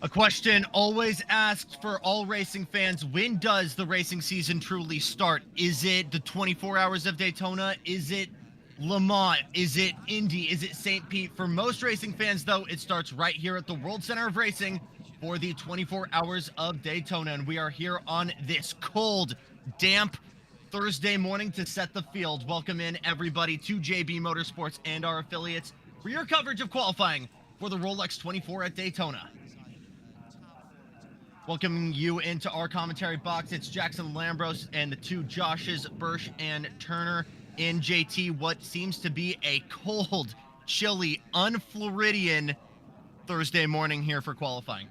A question always asked for all racing fans: when does the racing season truly start? Is it the 24 hours of Daytona? Is it Le Mans? Is it Indy? Is it St. Pete? For most racing fans, though, it starts right here at the World Center of Racing for the 24 hours of Daytona. And we are here on this cold, damp Thursday morning to set the field. Welcome in, everybody, to JB Motorsports and our affiliates for your coverage of qualifying for the Rolex 24 at Daytona. Welcoming you into our commentary box, it's Jackson Lambros and the two Joshes, Bursch and Turner. In JT, what seems to be a cold, chilly, un-Floridian Thursday morning here for qualifying.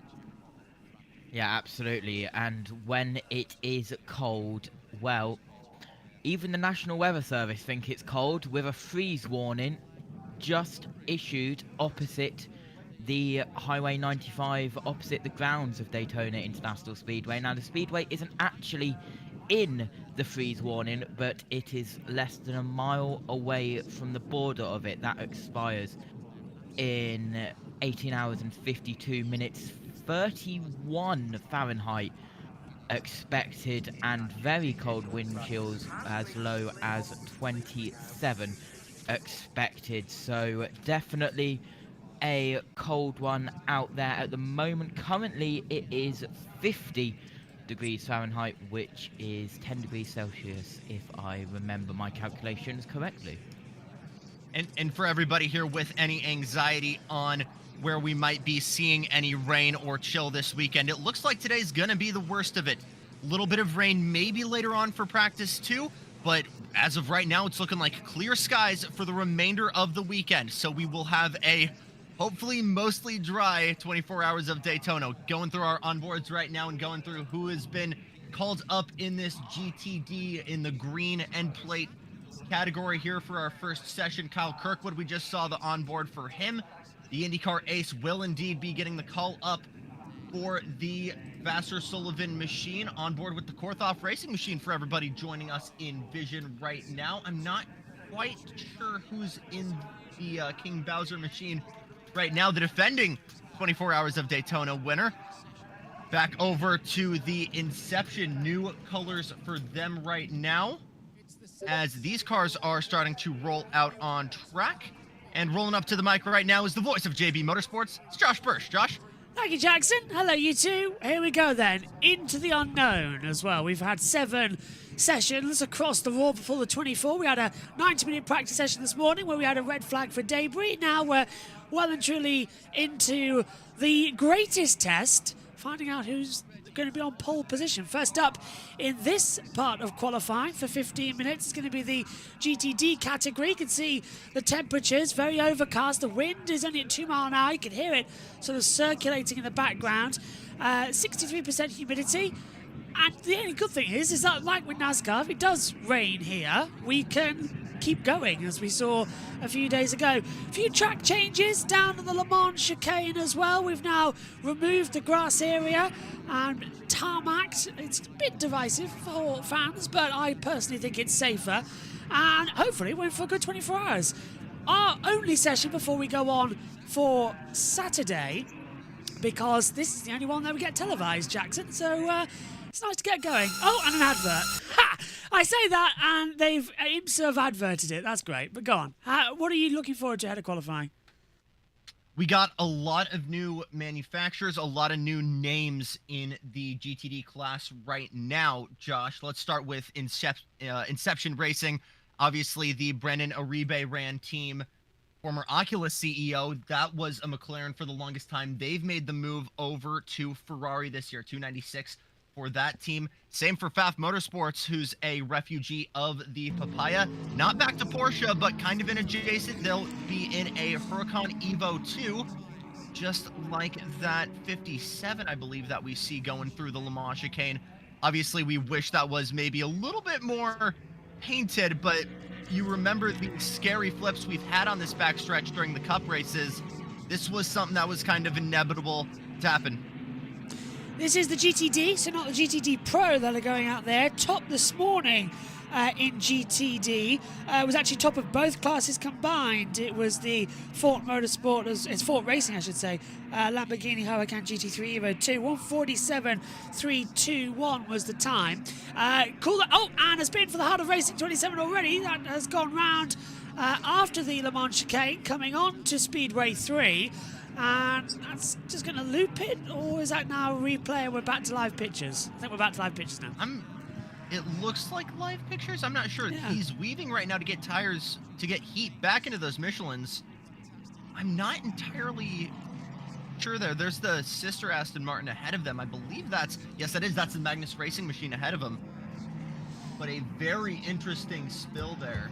Yeah, absolutely. And when it is cold, well, even the National Weather Service think it's cold, with a freeze warning just issued opposite the Highway 95, opposite the grounds of Daytona International Speedway. Now, the Speedway isn't actually in the freeze warning, but it is less than a mile away from the border of it. That expires in 18 hours and 52 minutes, 31 Fahrenheit expected, and very cold wind chills as low as 27 expected. So definitely a cold one out there at the moment. Currently it is 50 degrees Fahrenheit, which is 10 degrees Celsius, if I remember my calculations correctly. And for everybody here with any anxiety on where we might be seeing any rain or chill this weekend, it looks like today's gonna be the worst of it. A little bit of rain maybe later on for practice too, but as of right now, it's looking like clear skies for the remainder of the weekend. So we will have a hopefully mostly dry 24 hours of Daytona. Going through our onboards right now and going through who has been called up in this GTD in the green end plate category here for our first session. Kyle Kirkwood, we just saw the onboard for him. The IndyCar ace will indeed be getting the call up for the Vassar-Sullivan machine, on board with the Korthoff Racing machine for everybody joining us in vision right now. I'm not quite sure who's in the King Bowser machine right now. The defending 24 hours of Daytona winner. Back over to the Inception, new colors for them right now, as these cars are starting to roll out on track. And rolling up to the mic right now is the voice of JB Motorsports. It's Josh Bursch. Josh? Thank you, Jackson. Hello, you two. Here we go then. Into the unknown as well. We've had 7 sessions across the Raw before the 24. We had a 90-minute practice session this morning where we had a red flag for debris. Now we're well and truly into the greatest test, finding out who's going to be on pole position. First up in this part of qualifying for 15 minutes is going to be the GTD category. You can see the temperatures very overcast. The wind is only at 2 miles an hour. You can hear it sort of circulating in the background. 63% humidity. And the only good thing is that, like with NASCAR, if it does rain here, we can keep going, as we saw a few days ago. A few track changes down at the Le Mans chicane as well. We've now removed the grass area and tarmacked. It's a bit divisive for fans, but I personally think it's safer. And hopefully went for a good 24 hours. Our only session before we go on for Saturday, because this is the only one that we get televised, Jackson. So it's nice to get going. Oh, and an advert. Ha! I say that, and IMSA have adverted it. That's great. But go on. What are you looking forward to ahead of qualifying? We got a lot of new manufacturers, a lot of new names in the GTD class right now, Josh. Let's start with Inception Racing. Obviously, the Brendan Uribe ran team, former Oculus CEO. That was a McLaren for the longest time. They've made the move over to Ferrari this year, 296 for that team. Same for Pfaff Motorsports, who's a refugee of the Papaya. Not back to Porsche, but kind of in adjacent. They'll be in a Huracan Evo 2, just like that 57, I believe, that we see going through the Le Mans chicane. Obviously, we wish that was maybe a little bit more painted, but you remember the scary flips we've had on this backstretch during the Cup races. This was something that was kind of inevitable to happen. This is the GTD, so not the GTD Pro that are going out there. Top this morning in GTD. Was actually top of both classes combined. It was the Ford Motorsport, it's Ford Racing, I should say. Lamborghini Huracan GT3 Evo 2, 1:47.321 was the time. Cool. Oh, and a spin for the Heart of Racing 27 already. That has gone round after the Le Mans chicane, coming on to Speedway 3. And that's just going to loop it, or is that now a replay and we're back to live pictures? I think we're back to live pictures now. It looks like live pictures. I'm not sure. Yeah. He's weaving right now to get tires, to get heat back into those Michelins. I'm not entirely sure there. There's the sister Aston Martin ahead of them. I believe that's the Magnus Racing machine ahead of him. But a very interesting spill there.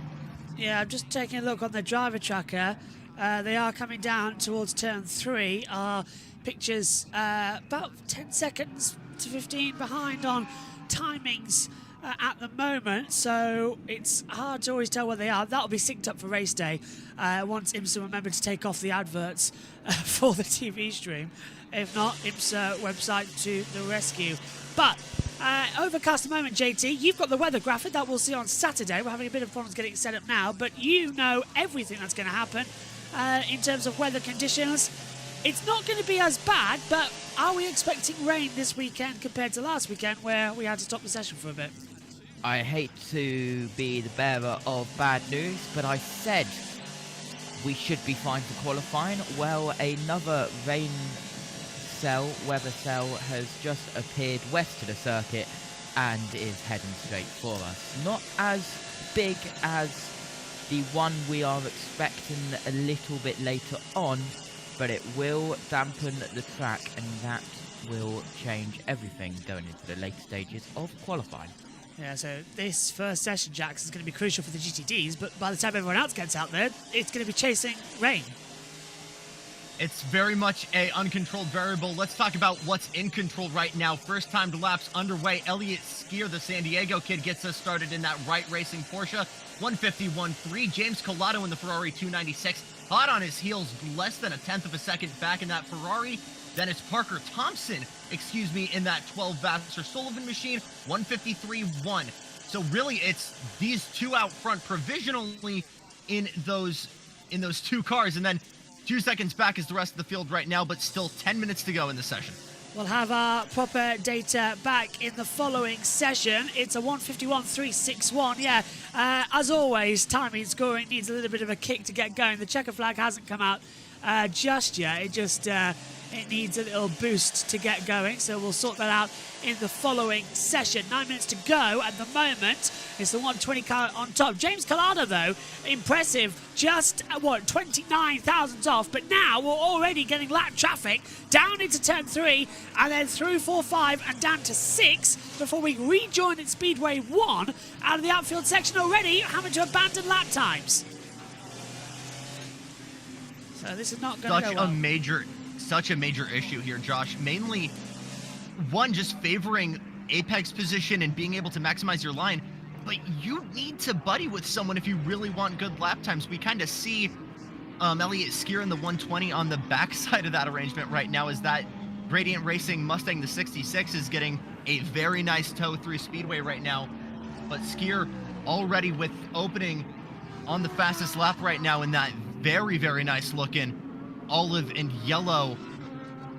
Yeah, I'm just taking a look on the driver tracker. They are coming down towards turn 3. Our pictures about 10 seconds to 15 behind on timings at the moment, so it's hard to always tell where they are. That'll be synced up for race day once IMSA remember to take off the adverts for the TV stream. If not, IMSA website to the rescue. But overcast moment, JT. You've got the weather graphic that we'll see on Saturday. We're having a bit of problems getting it set up now, but you know everything that's going to happen in terms of weather conditions. It's not going to be as bad, but are we expecting rain this weekend compared to last weekend where we had to stop the session for a bit? I hate to be the bearer of bad news, but I said we should be fine for qualifying. Well, another weather cell has just appeared west to the circuit and is heading straight for us. Not as big as the one we are expecting a little bit later on, but it will dampen the track, and that will change everything going into the later stages of qualifying. Yeah, so this first session, Jax, is going to be crucial for the GTDs, but by the time everyone else gets out there, it's going to be chasing rain. It's very much a uncontrolled variable. Let's talk about what's in control right now. First timed laps underway. Elliott Skier, the San Diego kid, gets us started in that Wright Racing Porsche. 151.3. James Colato in the Ferrari 296. Hot on his heels, less than a tenth of a second back in that Ferrari. Then it's Parker Thompson, in that 12 Vassar Sullivan machine. 153.1. So really, it's these two out front provisionally in those two cars, and then 2 seconds back is the rest of the field right now, but still 10 minutes to go in the session. We'll have our proper data back in the following session. It's a 151.361. Yeah, as always, timing scoring needs a little bit of a kick to get going. The checker flag hasn't come out just yet. It needs a little boost to get going, so we'll sort that out in the following session. 9 minutes to go at the moment. It's the 120 car on top. James Collada, though, impressive. Just, 29 thousandths off, but now we're already getting lap traffic down into turn 3, and then through 4, 5, and down to 6 before we rejoin at Speedway 1 out of the outfield section already, having to abandon lap times. So this is not going to go well. Such a major issue here, Josh. Mainly, one, just favoring apex position and being able to maximize your line, but you need to buddy with someone if you really want good lap times. We kind of see Elliott Skier in the 120 on the backside of that arrangement right now, as that Gradient Racing Mustang, the 66, is getting a very nice tow through Speedway right now, but Skier already with opening on the fastest lap right now in that very, very nice looking olive and yellow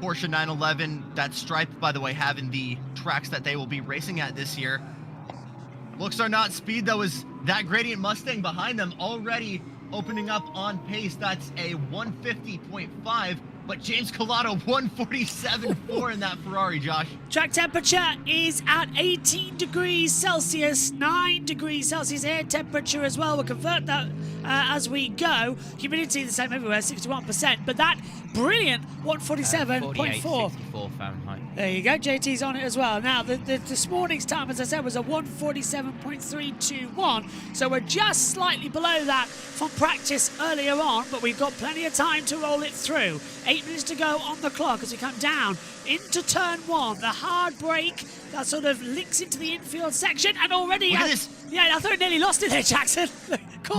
Porsche 911. That stripe, by the way, having the tracks that they will be racing at this year. Looks are not speed, though, is that Gradient Mustang behind them already opening up on pace. That's a 150.5, but James Colato 147.4 in that Ferrari, Josh. Track temperature is at 18 degrees Celsius, 9 degrees Celsius air temperature as well. We'll convert that as we go. Humidity the same everywhere, 61%, but that brilliant 147.4. 64 Fahrenheit. There you go, JT's on it as well. Now, this morning's time, as I said, was a 147.321, so we're just slightly below that from practice earlier on, but we've got plenty of time to roll it through. 8 minutes to go on the clock as we come down into turn 1. The hard brake that sort of links into the infield section, and already... Look at this. Yeah, I thought I nearly lost it there, Jackson.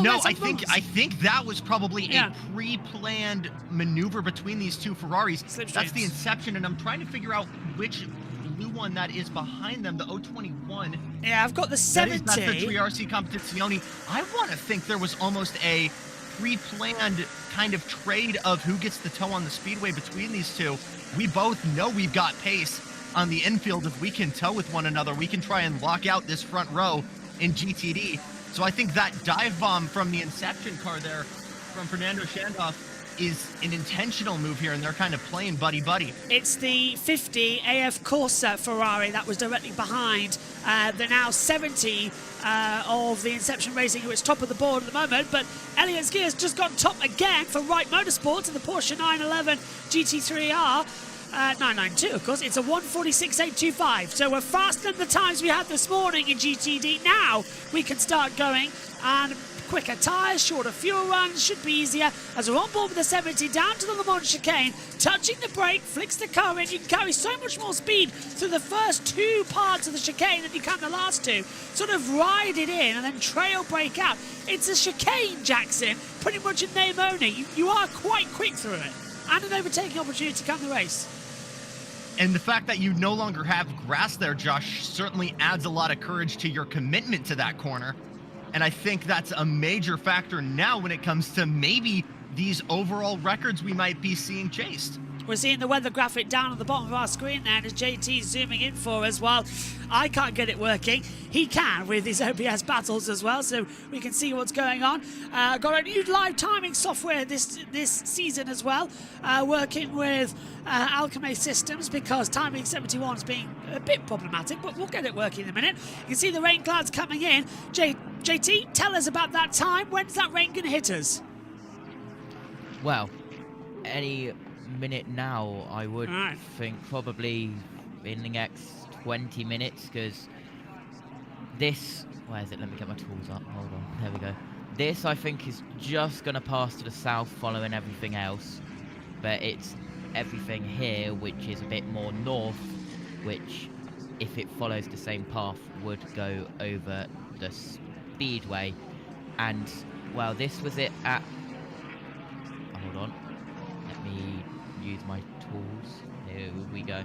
No, I think that was probably a pre-planned maneuver between these two Ferraris. Slipstreams. That's the inception, and I'm trying to figure out which blue one that is behind them, the 021. Yeah, I've got the 70. That's the GRC Competizione. I want to think there was almost a pre-planned kind of trade of who gets the toe on the speedway between these two. We both know we've got pace on the infield. If we can tow with one another, we can try and lock out this front row in GTD. So I think that dive bomb from the Inception car there from Fernando Schandhoff is an intentional move here, and they're kind of playing buddy-buddy. It's the 50 AF Corsa Ferrari that was directly behind the now 70 of the Inception Racing, who is top of the board at the moment. But Elliot Ski has just gone top again for Wright Motorsports in the Porsche 911 GT3R. 992, of course. It's a 1:46.825. So we're faster than the times we had this morning in GTD. Now we can start going, and quicker tyres, shorter fuel runs, should be easier as we're on board with the 70 down to the Le Mans chicane, touching the brake, flicks the car in. You can carry so much more speed through the first two parts of the chicane than you can the last two. Sort of ride it in and then trail brake out. It's a chicane, Jackson, pretty much in name only. You are quite quick through it, and an overtaking opportunity to come the race. And the fact that you no longer have grass there, Josh, certainly adds a lot of courage to your commitment to that corner. And I think that's a major factor now when it comes to maybe these overall records we might be seeing chased. We're seeing the weather graphic down on the bottom of our screen there, and as JT's zooming in for us, while I can't get it working, he can with his OBS battles as well, so we can see what's going on. Got a new live timing software this season as well, working with Alchemy Systems, because timing 71 is being a bit problematic, but we'll get it working in a minute. You can see the rain clouds coming in. JT, tell us about that time. When's that rain going to hit us? Well, any minute now, I would think, probably in the next 20 minutes, because this, where is it? Let me get my tools up. Hold on, there we go. This, I think, is just going to pass to the south following everything else, but it's everything here which is a bit more north, which, if it follows the same path, would go over the speedway. And, well, this was it at, hold on, let me use my tools. Here we go.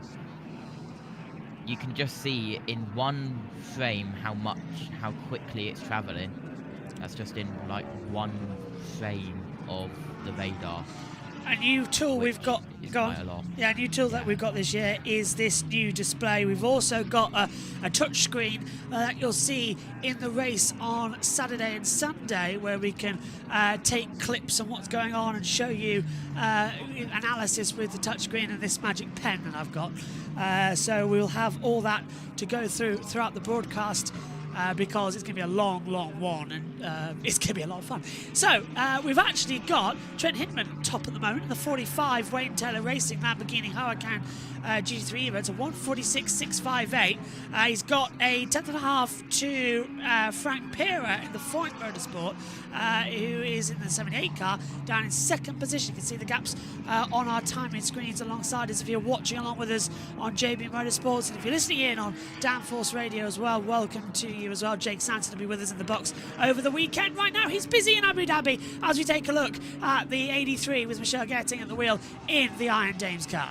You can just see in one frame how quickly it's traveling. That's just in like one frame of the radar. A new tool we've got, a new tool that we've got this year is this new display. We've also got a touch screen that you'll see in the race on Saturday and Sunday, where we can take clips on what's going on and show you analysis with the touch screen and this magic pen that I've got. So we'll have all that to go throughout the broadcast. Because it's going to be a long one, and it's going to be a lot of fun. So, we've actually got Trent Hinman top at the moment in the 45 Wayne Taylor Racing Lamborghini Huracan GT3 Evo. It's a 1:46.658. He's got a 10.5 to Frank Pera in the Foyt Motorsport, who is in the 78 car, down in second position. You can see the gaps on our timing screens alongside us if you're watching along with us on JB Motorsports. And if you're listening in on Downforce Radio as well, welcome to you as well. Jake Sanson will be with us in the box over the weekend. Right now, he's busy in Abu Dhabi as we take a look at the 83 with Michelle Getting at the wheel in the Iron Dames car.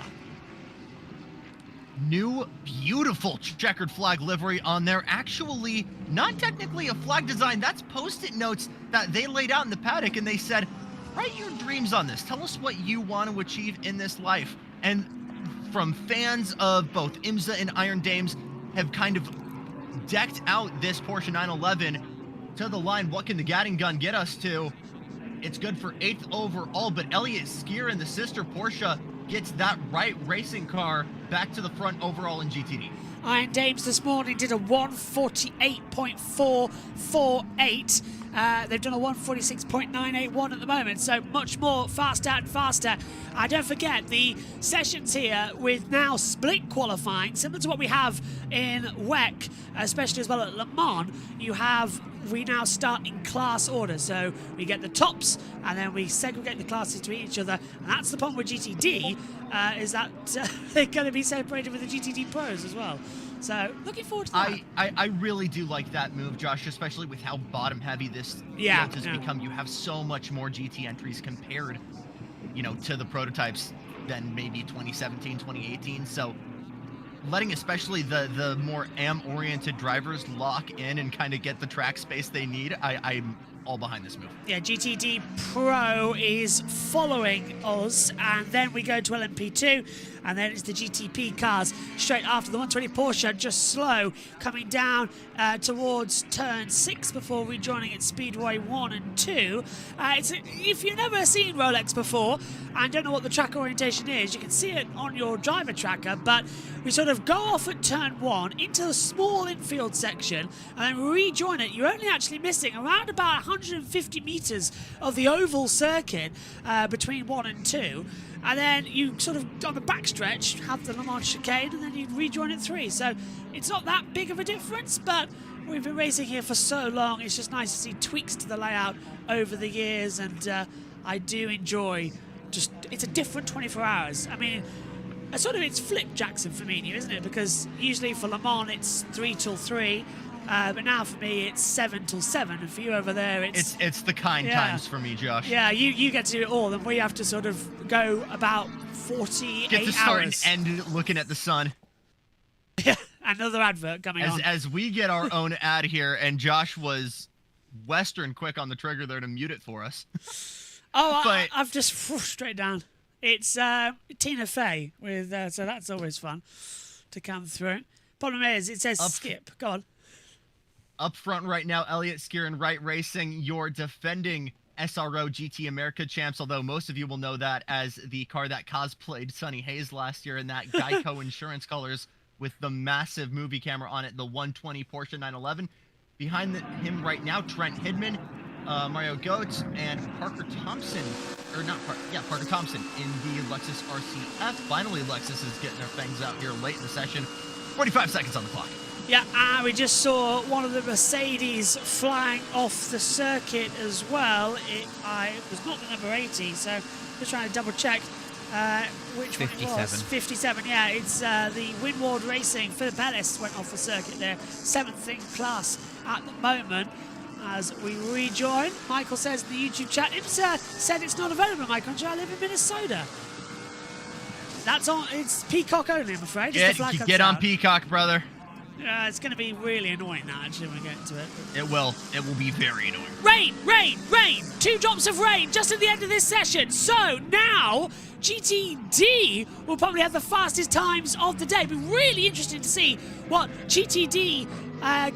New beautiful checkered flag livery on there. Actually, not technically a flag design. That's Post-it notes that they laid out in the paddock, and they said, write your dreams on this. Tell us what you want to achieve in this life. And from fans of both IMSA and Iron Dames have kind of decked out this Porsche 911 to the line. What can the Gatting gun get us to? It's good for 8th overall, but Elliott Skier and the sister Porsche gets that Wright racing car back to the front overall in GTD. Iron Dames this morning did a 1:48.448. They've done a 1:46.981 at the moment, so much more faster and faster. Don't forget the sessions here with now split qualifying, similar to what we have in WEC, especially as well at Le Mans. We now start in class order, so we get the tops and then we segregate the classes to each other, and that's the point with GTD, is that they're going to be separated with the GTD Pros as well. So looking forward to that. I really do like that move, Josh, especially with how bottom heavy this field has become. You have so much more GT entries compared, to the prototypes than maybe 2017, 2018. So letting especially the more AM-oriented drivers lock in and kind of get the track space they need. I'm all behind this move. Yeah, GTD Pro is following us, and then we go to LMP2, and then it's the GTP cars straight after the 120 Porsche, just slow, coming down towards turn 6 before rejoining at Speedway 1 and 2. If you've never seen Rolex before and don't know what the track orientation is, you can see it on your driver tracker, but we sort of go off at turn 1 into a small infield section and then rejoin it. You're only actually missing around about 150 meters of the oval circuit between 1 and 2, and then you sort of on the backstretch have the Le Mans chicane and then you rejoin at 3. So it's not that big of a difference, but we've been racing here for so long, it's just nice to see tweaks to the layout over the years, and I do enjoy just, it's a different 24 hours. I mean, it's flipped, Jackson, for me and you, isn't it? Because usually for Le Mans it's 3 till 3, but now for me it's 7 till 7, and for you over there it's the kind times for me, Josh. Yeah, you get to do it all, and we have to sort of go about 48 get to start hours. and end looking at the sun. Yeah, another advert coming on. As we get our own ad here, and Josh was Western quick on the trigger there to mute it for us. Oh, But I've just straight down. It's Tina Fey with, so that's always fun to come through. Problem is, it says skip. Go on. Up front right now, Elliott Skier and Wright Racing, your defending SRO GT America champs, although most of you will know that as the car that cosplayed Sonny Hayes last year in that Geico insurance colors with the massive movie camera on it, the 120 Porsche 911. Behind him right now, Trent Hidman, Mario Goetz, and Parker Thompson, Parker Thompson in the Lexus RCF. Finally, Lexus is getting their things out here late in the session. 45 seconds on the clock. Yeah, we just saw one of the Mercedes flying off the circuit as well. It was not the number 80, so just trying to double check which 57. one it was. 57, yeah. It's the Windward Racing. Philip Ellis went off the circuit there. 7th in class at the moment. As we rejoin, Michael says in the YouTube chat, IMSA said it's not available, Michael. I live in Minnesota. That's on. It's Peacock only, I'm afraid. Get on Peacock, brother. It's going to be really annoying now, actually, when we get into it. It will be very annoying. Rain, rain, rain! 2 drops of rain just at the end of this session. So now GTD will probably have the fastest times of the day. It'll be really interesting to see what GTD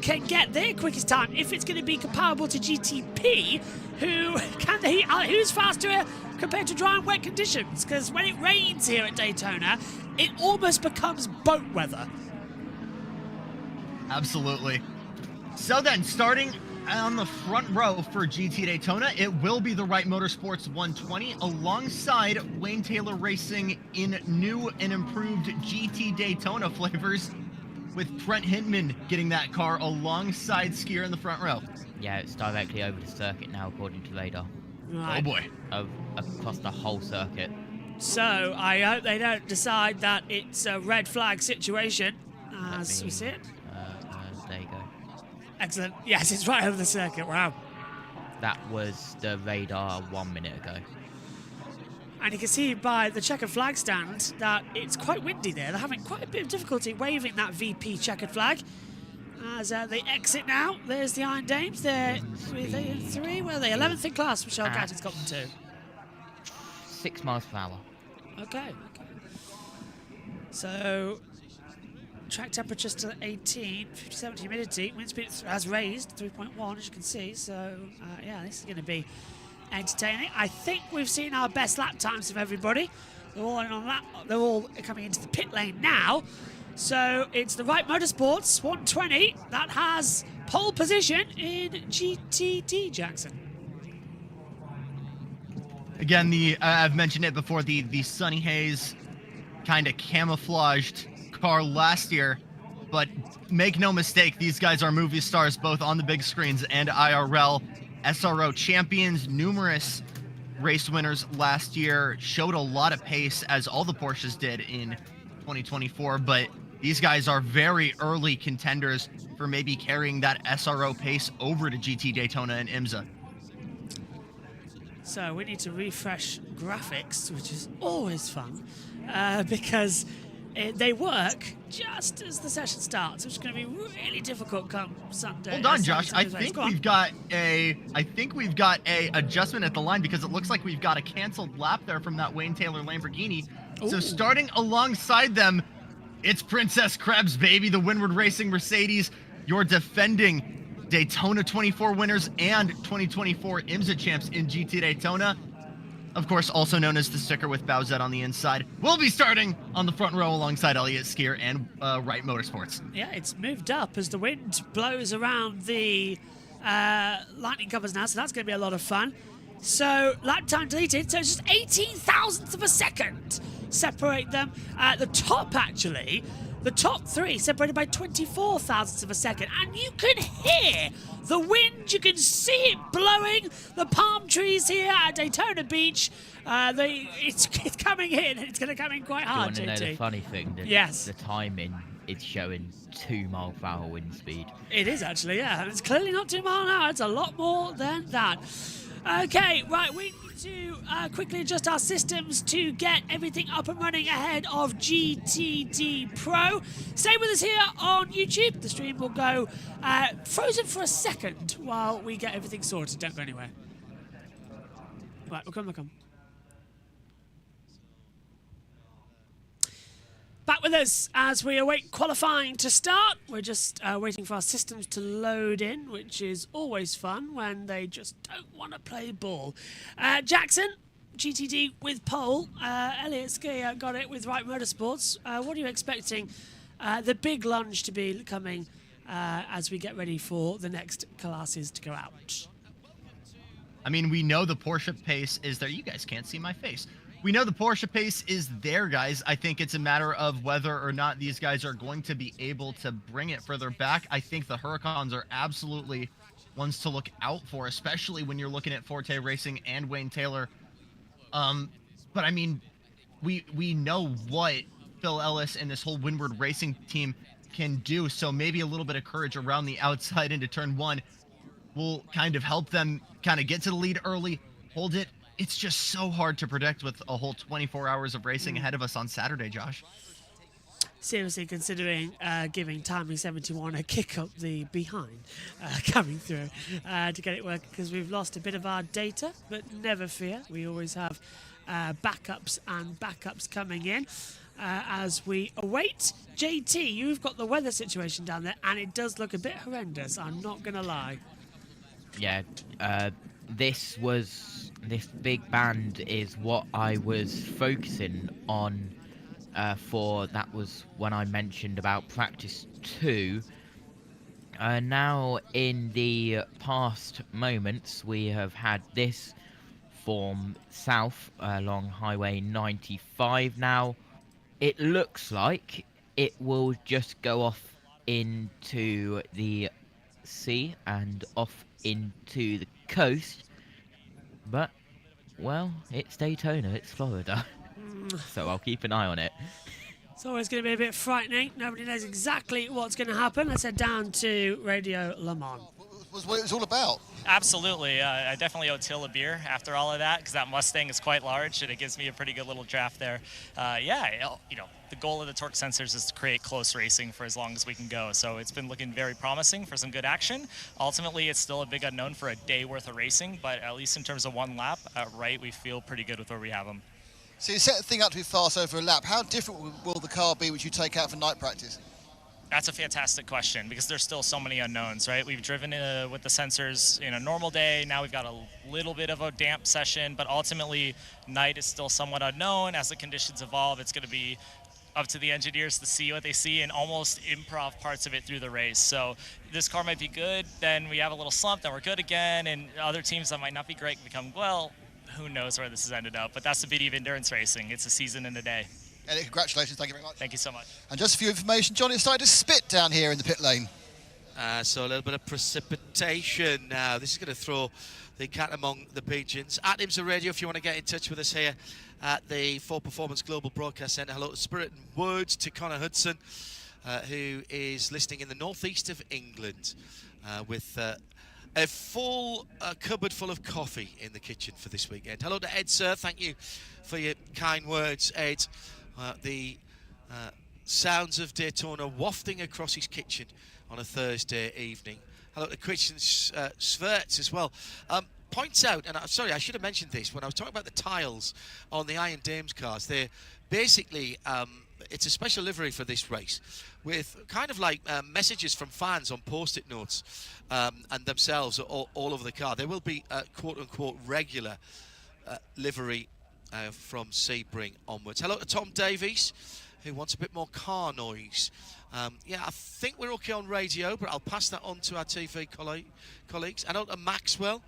can get their quickest time, if it's going to be comparable to GTP, who's faster compared to dry and wet conditions, because when it rains here at Daytona, it almost becomes boat weather. Absolutely. So then, starting on the front row for GT Daytona, it will be the Wright Motorsports 120 alongside Wayne Taylor Racing in new and improved GT Daytona flavors, with Trent Hindman getting that car alongside Skier in the front row. Yeah, it's directly over the circuit now, according to radar. Right. Oh boy. Across the whole circuit. So I hope they don't decide that it's a red flag situation, as we see it. There you go. Excellent. Yes, it's right over the circuit. Wow. That was the radar 1 minute ago. And you can see by the checkered flag stand that it's quite windy there. They're having quite a bit of difficulty waving that VP checkered flag. As they exit now, there's the Iron Dames. They're with 3, where are they? 11th in class. Michelle Gatton's got them too. 6 miles per hour. Okay. So, track temperature still at 18, 57 humidity. Wind speed has raised 3.1, as you can see. So, yeah, this is going to be entertaining. I think we've seen our best lap times of everybody. They're all in on lap. They're all coming into the pit lane now. So it's the Wright Motorsports 120 that has pole position in GTD, Jackson. Again, I've mentioned it before, the Sonny Hayes kind of camouflaged car last year, but make no mistake, these guys are movie stars both on the big screens and IRL. SRO champions, numerous race winners last year, showed a lot of pace, as all the Porsches did in 2024, but these guys are very early contenders for maybe carrying that SRO pace over to GT Daytona and IMSA. So we need to refresh graphics, which is always fun, because they work just as the session starts, which is going to be really difficult come Sunday. Hold on, Josh. I Sunday's race. think Go on. we've got a adjustment at the line because it looks like we've got a canceled lap there from that Wayne Taylor Lamborghini. So Ooh. starting alongside them, it's Princess Krebs, baby, the Windward Racing Mercedes, your defending Daytona 24 winners and 2024 IMSA champs in GT Daytona. Of course, also known as the sticker with Bowsette on the inside. We'll be starting on the front row alongside Elliott Skier and Wright Motorsports. Yeah, it's moved up as the wind blows around the lightning covers now, so that's going to be a lot of fun. So, lap time deleted, so it's just 18 thousandths of a second separate them. At the top, actually, the top three separated by 24 thousandths of a second. And you can hear the wind, you can see it blowing. The palm trees here at Daytona Beach, it's coming in, it's going to come in quite hard, Do you want to know JT. the funny thing? Yes. The timing is showing 2 mile/h wind speed. It is actually, yeah. It's clearly not 2 miles an hour. It's a lot more than that. Okay, right. We need to quickly adjust our systems to get everything up and running ahead of GTD Pro. Stay with us here on YouTube. The stream will go frozen for a second while we get everything sorted. Don't go anywhere. Right, we'll come. Back with us as we await qualifying to start. We're just waiting for our systems to load in, which is always fun when they just don't want to play ball. Jackson, GTD with pole. Elliott Skier got it with Wright Motorsports. What are you expecting the big lunge to be coming as we get ready for the next classes to go out? I mean, we know the Porsche pace is there. You guys can't see my face. We know the Porsche pace is there, guys. I think it's a matter of whether or not these guys are going to be able to bring it further back. I think the Huracans are absolutely ones to look out for, especially when you're looking at Forte Racing and Wayne Taylor. But I mean, we know what Phil Ellis and this whole Windward Racing team can do. So maybe a little bit of courage around the outside into turn one will kind of help them kind of get to the lead early, hold it. It's just so hard to predict with a whole 24 hours of racing ahead of us on Saturday, Josh. Seriously considering giving Timing 71 a kick up the behind coming through to get it working, because we've lost a bit of our data, but never fear. We always have backups and backups coming in as we await. JT, you've got the weather situation down there, and it does look a bit horrendous, I'm not going to lie. Yeah, this big band is what I was focusing on for. That was when I mentioned about practice 2. Now in the past moments we have had this form south along Highway 95. Now it looks like it will just go off into the sea and off into the coast. But, well, it's Daytona, it's Florida, so I'll keep an eye on it. It's always going to be a bit frightening. Nobody knows exactly what's going to happen. Let's head down to Radio Le Mans. Was what it was all about. Absolutely. I definitely owe Till a beer after all of that, because that Mustang is quite large and it gives me a pretty good little draft there. The goal of the torque sensors is to create close racing for as long as we can go. So it's been looking very promising for some good action. Ultimately, it's still a big unknown for a day worth of racing, but at least in terms of one lap, right, we feel pretty good with where we have them. So you set the thing up to be fast over a lap. How different will the car be which you take out for night practice? That's a fantastic question, because there's still so many unknowns, right? We've driven with the sensors in a normal day. Now we've got a little bit of a damp session, but ultimately night is still somewhat unknown. As the conditions evolve, it's going to be up to the engineers to see what they see and almost improv parts of it through the race. So this car might be good, then we have a little slump, then we're good again, and other teams that might not be great become, well, who knows where this has ended up. But that's the beauty of endurance racing. It's a season in a day. Elliot, congratulations, thank you very much. Thank you so much. And just a few information, Johnny, it's starting to spit down here in the pit lane. So a little bit of precipitation now. This is going to throw the cat among the pigeons. At IMSA Radio, if you want to get in touch with us here at the Full Performance Global Broadcast Centre. Hello to Spirit and Words, to Connor Hudson, who is listening in the northeast of England with a full cupboard full of coffee in the kitchen for this weekend. Hello to Ed, sir. Thank you for your kind words, Ed. The sounds of Daytona wafting across his kitchen on a Thursday evening. Hello to Christian Sverts as well. Points out, and I'm sorry, I should have mentioned this when I was talking about the tiles on the Iron Dames cars. They're basically, it's a special livery for this race with kind of like messages from fans on post-it notes and themselves all over the car. There will be a quote-unquote regular livery from Sebring onwards. Hello to Tom Davies, who wants a bit more car noise. Yeah, I think we're okay on radio, but I'll pass that on to our TV colleagues. And on to Maxwell,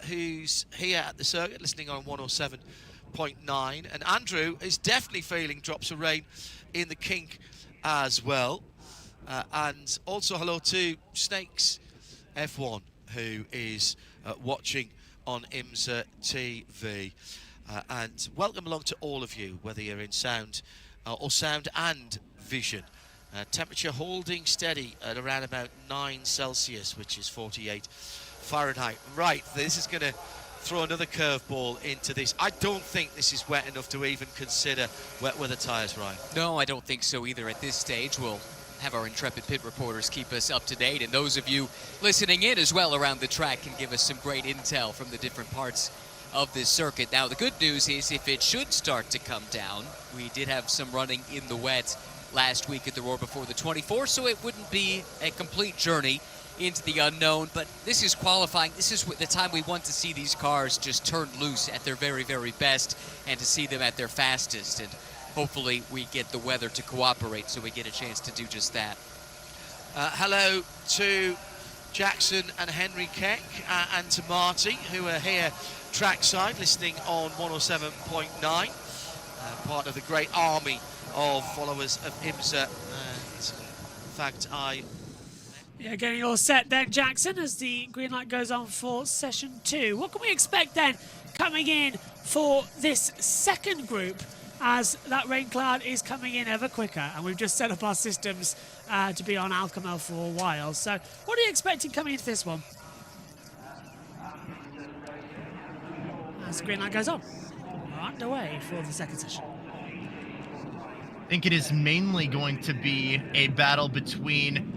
who's here at the circuit, listening on 107.9. And Andrew is definitely feeling drops of rain in the kink as well. And also hello to Snakes F1, who is watching on IMSA TV. And welcome along to all of you, whether you're in sound or sound and vision. Temperature holding steady at around about 9 Celsius, which is 48 Fahrenheit. Right, this is going to throw another curveball into this. I don't think this is wet enough to even consider wet weather tyres, Ryan. No, I don't think so either at this stage. We'll have our intrepid pit reporters keep us up to date, and those of you listening in as well around the track can give us some great intel from the different parts of this circuit. Now, the good news is if it should start to come down, we did have some running in the wet last week at the Roar before the 24, so it wouldn't be a complete journey into the unknown, but this is qualifying. This is the time we want to see these cars just turn loose at their very, very best and to see them at their fastest, and hopefully we get the weather to cooperate so we get a chance to do just that. Hello to Jackson and Henry Keck and to Marty, who are here trackside listening on 107.9, part of the great army of followers of IMSA. In fact, Yeah, getting all set then, Jackson, as the green light goes on for session 2. What can we expect then coming in for this second group, as that rain cloud is coming in ever quicker, and we've just set up our systems to be on Alcamel for a while. So what are you expecting coming into this one? As the green light goes on, we're underway for the second session. I think it is mainly going to be a battle between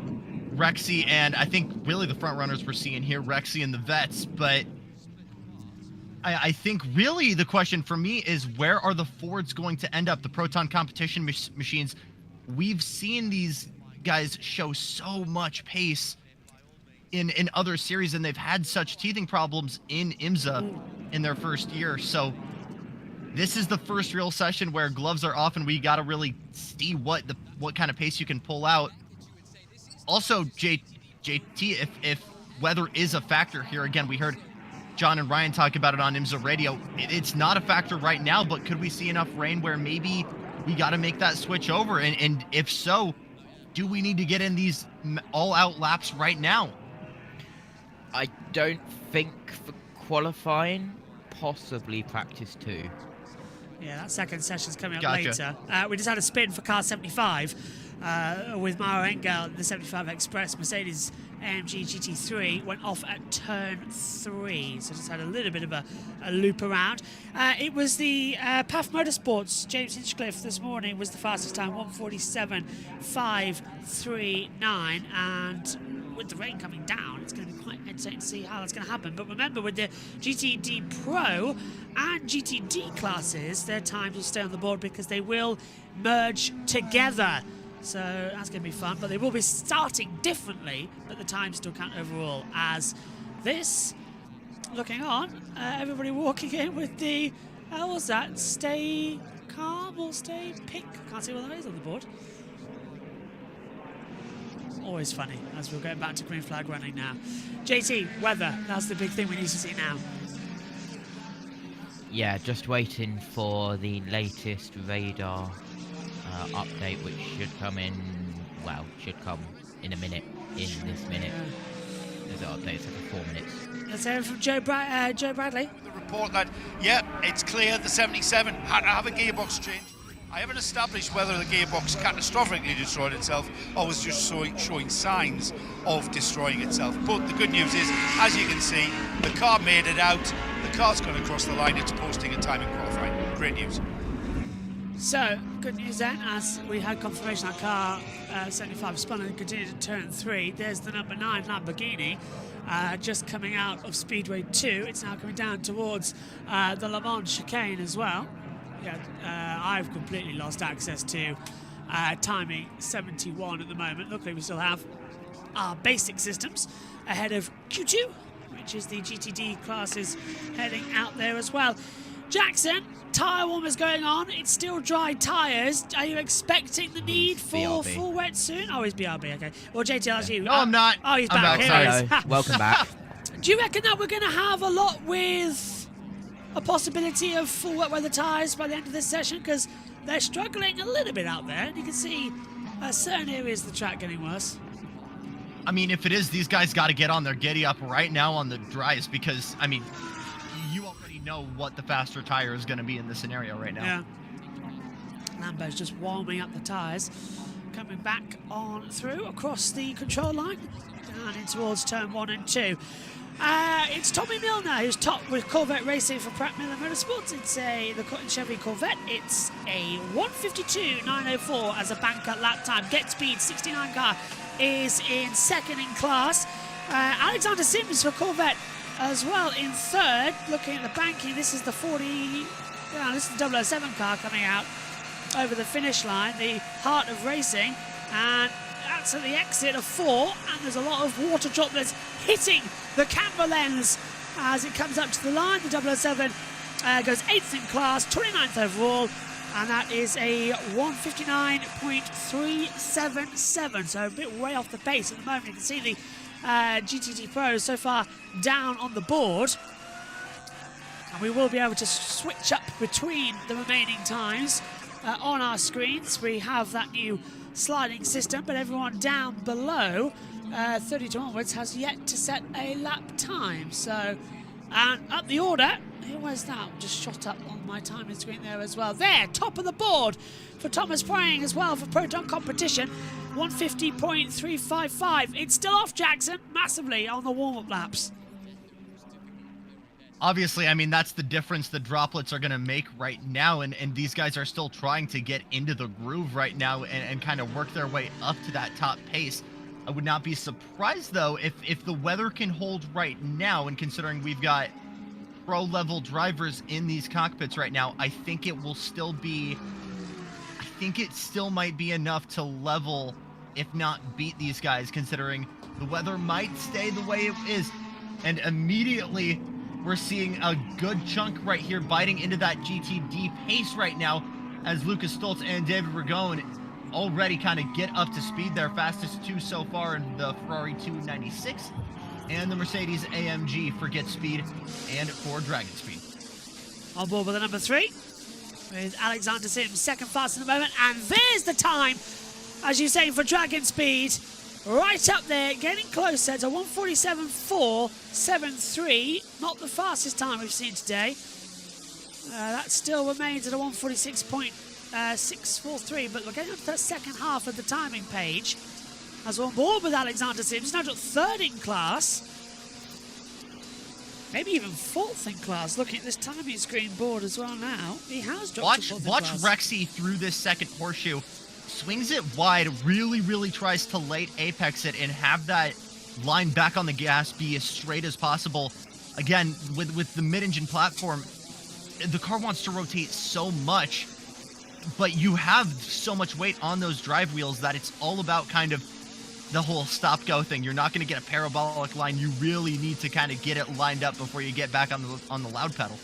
Rexy and I think really the front runners we're seeing here, Rexy and the Vets, but I think really the question for me is where are the Fords going to end up, the Proton competition machines? We've seen these guys show so much pace in other series, and they've had such teething problems in IMSA in their first year, so this is the first real session where gloves are off and we got to really see what kind of pace you can pull out. Also, JT, if weather is a factor here, again, we heard John and Ryan talk about it on IMSA Radio. It's not a factor right now, but could we see enough rain where maybe we got to make that switch over? And if so, do we need to get in these all-out laps right now? I don't think for qualifying, possibly practice 2. Yeah, that second session's coming up Gotcha. later. We just had a spin for car 75 with Mauro Engel, the 75 Express Mercedes AMG GT3 went off at turn 3, so just had a little bit of a loop around. It was the PAF Motorsports, James Hinchcliffe this morning was the fastest time, 1:47.539, and with the rain coming down, it's going to be quite entertaining to see how that's going to happen. But remember, with the GTD Pro and GTD classes, their times will stay on the board because they will merge together. So that's going to be fun, but they will be starting differently, but the times still count overall. As this, looking on, everybody walking in with the, what's that, stay calm or stay pink? Can't see what that is on the board. Always funny, as we're going back to green flag running now. JT, weather, that's the big thing we need to see now. Yeah, just waiting for the latest radar update, which should come in, well, should come in a minute, in this minute. There's an update, it's like 4 minutes. Let's hear from Joe Bradley. The report that, yeah, it's clear the 77 had to have a gearbox change. I haven't established whether the gearbox catastrophically destroyed itself or was just showing signs of destroying itself. But the good news is, as you can see, the car made it out. The car's going to cross the line. It's posting a time in qualifying. Great news. So, good news then, as we had confirmation that car 75 spun and continued to turn 3. There's the number 9 Lamborghini just coming out of Speedway 2. It's now coming down towards the Le Mans chicane as well. Yeah, I've completely lost access to timing 71 at the moment. Luckily, we still have our basic systems ahead of Q2, which is the GTD classes heading out there as well. Jackson, tyre warmers going on. It's still dry tyres. Are you expecting the need for BRB. full wet soon? Oh, he's BRB, okay. Well, JT, that's you. No, I'm not. Oh, he's I'm back. back, Here sorry. he is. Welcome back. Do you reckon that we're going to have a lot with a possibility of full wet weather tyres by the end of this session? Because they're struggling a little bit out there. And you can see certain areas of the track getting worse. I mean, if it is, these guys got to get on their giddy up right now on the dries because, I mean, you already know what the faster tire is going to be in this scenario right now. Yeah. Lambo's just warming up the tyres. Coming back on through across the control line. Down in towards turn 1 and 2. It's Tommy Milner who's top with Corvette racing for Pratt Miller Motorsports. It's the Chevy Corvette. It's a 1:52.904 as a banker lap time. Get Speed 69 car is in second in class. Alexander Sims for Corvette as well in third. Looking at the banking, this is the 40. This is the 007 car coming out over the finish line, the heart of racing, and that's at the exit of 4, and there's a lot of water droplets hitting the camera lens as it comes up to the line. The 007 goes 8th in class, 29th overall, and that is a 1:59.377, so a bit way off the pace at the moment. You can see the GTD Pro so far down on the board, and we will be able to switch up between the remaining times on our screens. We have that new sliding system, but everyone down below 32 onwards has yet to set a lap time. So, and up the order, where's that? Just shot up on my timing screen there as well. There, top of the board for Thomas Praying as well for Proton Competition, 1:50.355. It's still off Jackson massively on the warm-up laps. Obviously, I mean, that's the difference the droplets are going to make right now, and these guys are still trying to get into the groove right now and kind of work their way up to that top pace. I would not be surprised, though, if the weather can hold right now, and considering we've got pro-level drivers in these cockpits right now, I think it will still be... I think it still might be enough to level, if not beat these guys, considering the weather might stay the way it is. And immediately... we're seeing a good chunk right here biting into that GTD pace right now as Lucas Stoltz and David Ragone already kind of get up to speed. Their fastest two so far in the Ferrari 296 and the Mercedes AMG for Get Speed and for Dragon Speed. On board with the number 3 with Alexander Sims, second fast at the moment, and there's the time, as you say, for Dragon Speed. Right up there, getting closer to 1:47.473. Not the fastest time we've seen today. That still remains at a 1:46.643, but we're getting up to that second half of the timing page. As we're on board with Alexander Sims, now got third in class. Maybe even fourth in class. Looking at this timing screen board as well now. He has dropped to fourth in class. Watch Rexy through this second horseshoe. Swings it wide, really tries to late apex it and have that line back on the gas be as straight as possible. Again, with the mid-engine platform, the car wants to rotate so much, but you have so much weight on those drive wheels that it's all about kind of the whole stop-go thing. You're not going to get a parabolic line. You really need to kind of get it lined up before you get back on the loud pedal.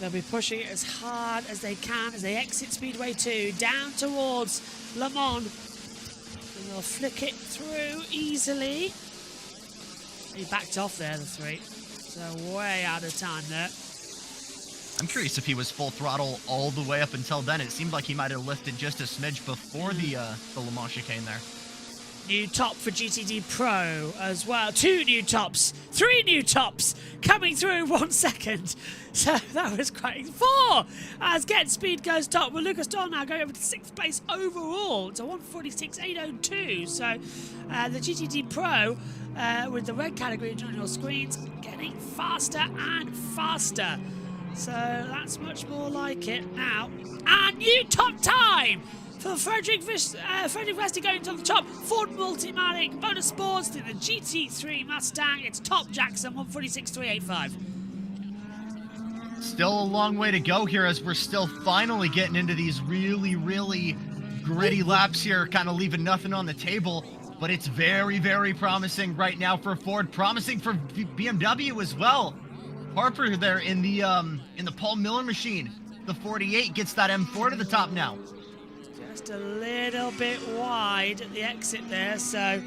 They'll be pushing it as hard as they can as they exit Speedway 2 down towards Le Mans. And they'll flick it through easily. He backed off there, the 3. So way out of time there. I'm curious if he was full throttle all the way up until then. It seemed like he might have lifted just a smidge before the Le Mans chicane there. New top for GTD Pro as well. 2 new tops, 3 new tops coming through in 1 second. So that was great. 4 as Get Speed goes top with Lucas Dahl now going over to 6th place overall. It's a 1:46.802. So the GTD Pro with the red category on your screens getting faster and faster So that's much more like it now. And new top time for Frederick Vesti going to the top. Ford Multimatic Motorsports in the GT3 Mustang. It's top Jackson 146.385. Still a long way to go here as we're still finally getting into these really, really gritty laps here, kind of leaving nothing on the table. But it's very, very promising right now for Ford, promising for BMW as well. Harper there in the Paul Miller machine. The 48 gets that M4 to the top now. Just a little bit wide at the exit there, so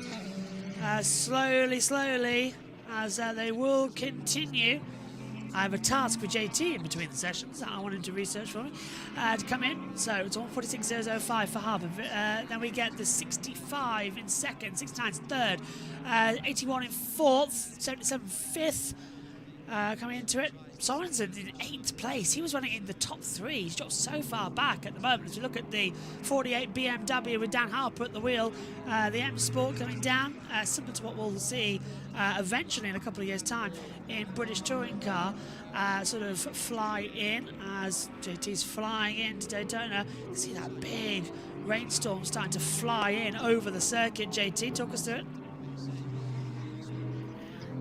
slowly, as they will continue. I have a task with JT in between the sessions that I wanted to research for me to come in. So it's 146.005 for Harbour. Then we get the 65 in second, 69 third, 81 in fourth, 77 fifth. Coming into it, Sorensen in 8th place. He was running in the top 3. He's dropped so far back at the moment. As we look at the 48 BMW with Dan Harper at the wheel, the M Sport coming down, similar to what we'll see eventually in a couple of years' time in British touring car, sort of fly in as JT's flying into Daytona. You see that big rainstorm starting to fly in over the circuit. JT, talk us through it.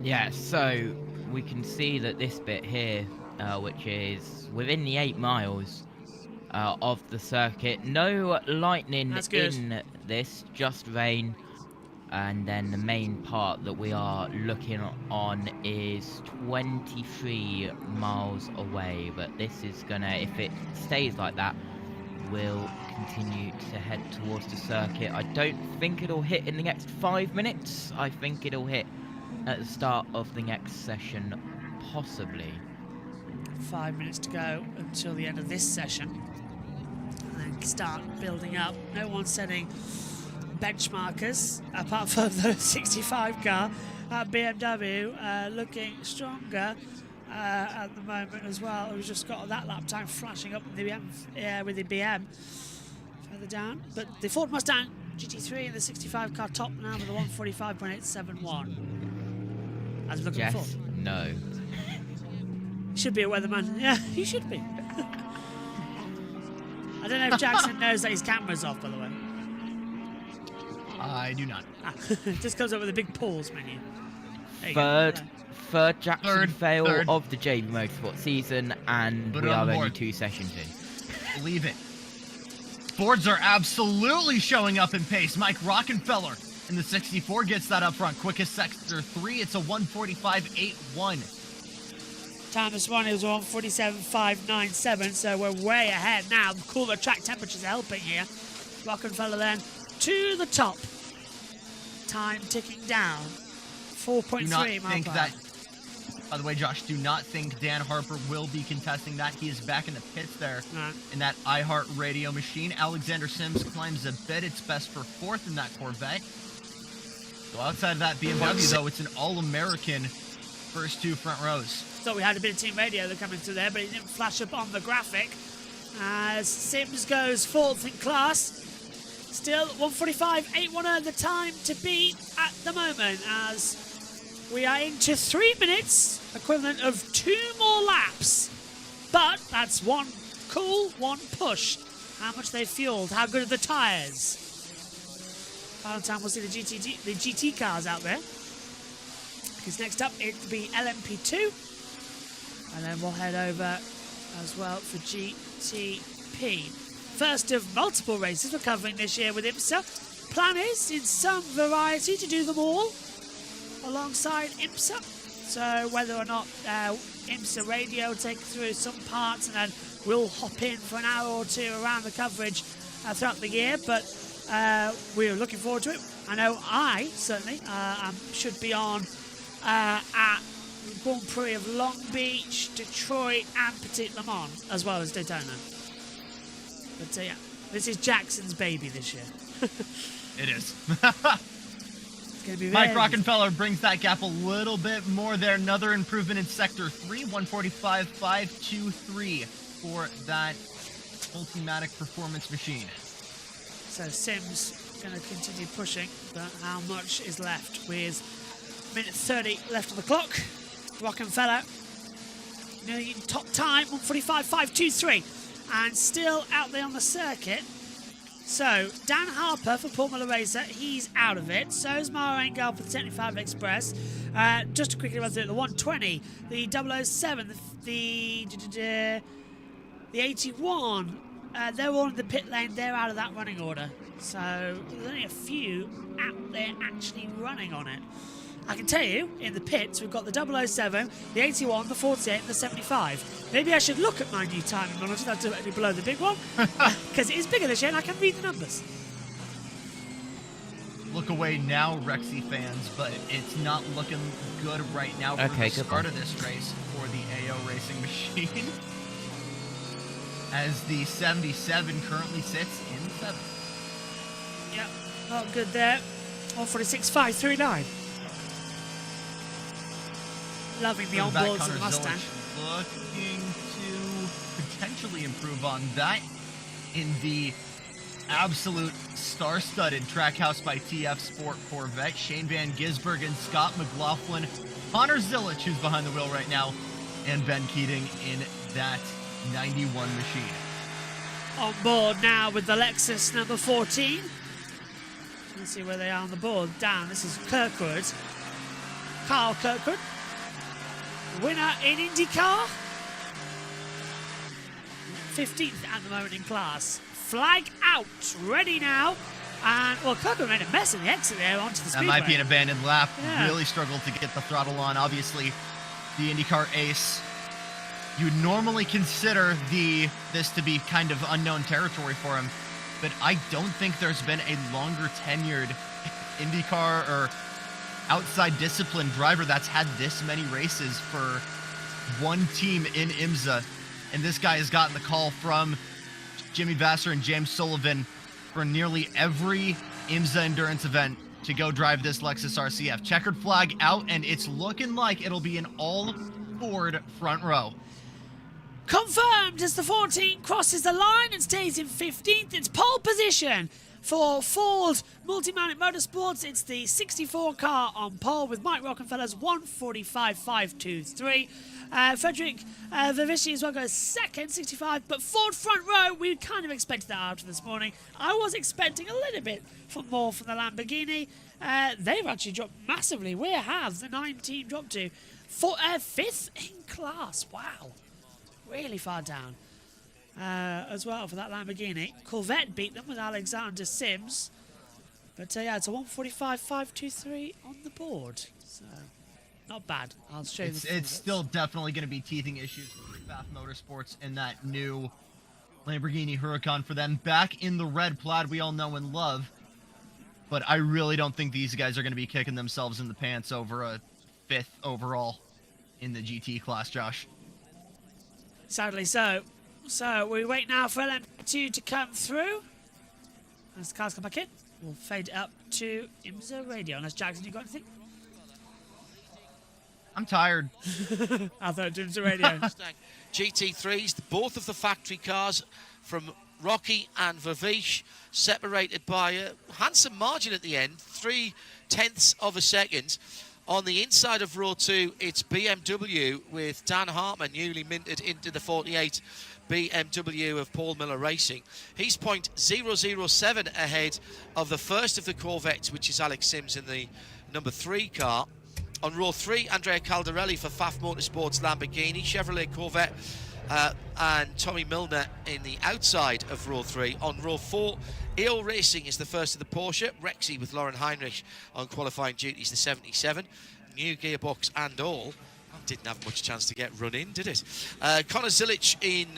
Yeah, so we can see that this bit here, which is within the 8 miles of the circuit, no lightning in this, just rain. And then the main part that we are looking on is 23 miles away. But this is gonna, if it stays like that, we'll continue to head towards the circuit. I don't think it'll hit in the next 5 minutes. I think it'll hit at the start of the next session, possibly. 5 minutes to go until the end of this session, and then start building up. No one's setting benchmarkers apart from the 65 car at BMW, looking stronger at the moment as well. We've just got that lap time flashing up with the BM further down, but the Ford Mustang GT3 and the 65 car top now with the 145.871. As we're looking forward. No. You should be a weatherman. Yeah, you should be. I don't know if Jackson knows that his camera's off, by the way. I do not. It just comes up with a big pause menu. Third Jackson fail of the JB Motorsports season, and we are only 2 sessions in. Believe it. Fords are absolutely showing up in pace. Mike Rockenfeller in the 64 gets that up front. Quickest sector 3, it's a 145.81. Time this morning was 147.597, so we're way ahead now. The cooler track temperatures are helping here. Rockenfeller then to the top. Time ticking down. 4.3 miles per hour. By the way, Josh, do not think Dan Harper will be contesting that. He is back in the pits there in that iHeart Radio machine. Alexander Sims climbs a bit. It's best for 4th in that Corvette. So outside of that BMW, though, it's an all-American first 2 front rows. Thought we had a bit of team radio that coming through there, but it didn't flash up on the graphic. As Sims goes 4th in class. Still 145.81 the time to beat at the moment, as we are into 3 minutes, equivalent of 2 more laps. But that's 1 cool, 1 push. How much they fueled, how good are the tyres? Final time we'll see the GT cars out there. Because next up it'll be LMP2. And then we'll head over as well for GTP. First of multiple races we're covering this year with IMSA. Plan is, in some variety, to do them all alongside IMSA. So whether or not IMSA Radio will take through some parts, and then we'll hop in for an hour or 2 around the coverage throughout the year. But we're looking forward to it. I know I certainly should be on at Grand Prix of Long Beach, Detroit, and Petit Le Mans, as well as Daytona. But yeah, this is Jackson's baby this year. It is. It's gonna be Mike Rockenfeller brings that gap a little bit more there. Another improvement in Sector 3, 145.523 for that Ultimatic performance machine. So Sims going to continue pushing, but how much is left with minute 30 left on the clock? Rockenfeller top time, 1:45.523, and still out there on the circuit. So, Dan Harper for Paul Miller Racer, he's out of it. So is Mara Engel for the 75 Express. Just to quickly run through it, the 120, the 007, the 81, they're all in the pit lane. They're out of that running order. So, there's only a few out there actually running on it. I can tell you, in the pits, we've got the 007, the 81, the 48, and the 75. Maybe I should look at my new timing monitor that's directly below the big one, because it is bigger this year and I can read the numbers. Look away now, Rexy fans, but it's not looking good right now for the start of this race for the AO Racing machine. As the 77 currently sits in 7th. Yep, not good there. 1:46.539. Loving the onboards of the Mustang. Looking to potentially improve on that in the absolute star-studded Trackhouse by TF Sport Corvette. Shane Van Gisbergen, Scott McLaughlin, Connor Zilic, who's behind the wheel right now, and Ben Keating in that 91 machine. On board now with the Lexus number 14. Let's see where they are on the board. Down, this is Kirkwood. Carl Kirkwood. Winner in IndyCar. 15th at the moment in class. Flag out. Ready now. And, well, Kirkwood made a mess in the exit there onto the speedway. That might be an abandoned lap. Yeah. Really struggled to get the throttle on. Obviously, the IndyCar ace. You would normally consider this to be kind of unknown territory for him, but I don't think there's been a longer tenured IndyCar or outside discipline driver that's had this many races for one team in IMSA. And this guy has gotten the call from Jimmy Vasser and James Sullivan for nearly every IMSA endurance event to go drive this Lexus RCF. Checkered flag out, and it's looking like it'll be an all Ford front row. Confirmed as the 14 crosses the line and stays in 15th. It's pole position for Ford Multimatic Motorsports. It's the 64 car on pole with Mike Rockenfeller's 1:45.523. Frederick Vivici as well goes second, 65. But Ford front row, we kind of expected that after this morning. I was expecting a little bit more from the Lamborghini. They've actually dropped massively. Where have the 9 team dropped to? 5th in class. Wow. Really far down as well for that Lamborghini. Corvette beat them with Alexander Sims. But yeah, it's a 1:45.523 on the board. So, not bad. I'll show you It's still definitely going to be teething issues with Bath Motorsports and that new Lamborghini Huracan for them. Back in the red plaid we all know and love. But I really don't think these guys are going to be kicking themselves in the pants over a 5th overall in the GT class, Josh. Sadly so. So we wait now for LMP2 to come through. As the cars come back in, we'll fade up to IMSA Radio. Unless Jackson, you got anything? I'm tired. I thought IMSA Radio. GT3s, both of the factory cars from Rocky and Vavish, separated by a handsome margin at the end, 0.3 of a second. On the inside of row 2, it's BMW with Dan Hartman, newly minted into the 48 BMW of Paul Miller Racing. He's 0.007 ahead of the first of the Corvettes, which is Alex Sims in the number 3 car. On row 3, Andrea Caldarelli for Pfaff Motorsports Lamborghini, Chevrolet Corvette, and Tommy Milner in the outside of row 3. On row 4, AO Racing is the first of the Porsche. Rexy with Lauren Heinrich on qualifying duties, the 77. New gearbox and all. Didn't have much chance to get run in, did it? Connor Zilic in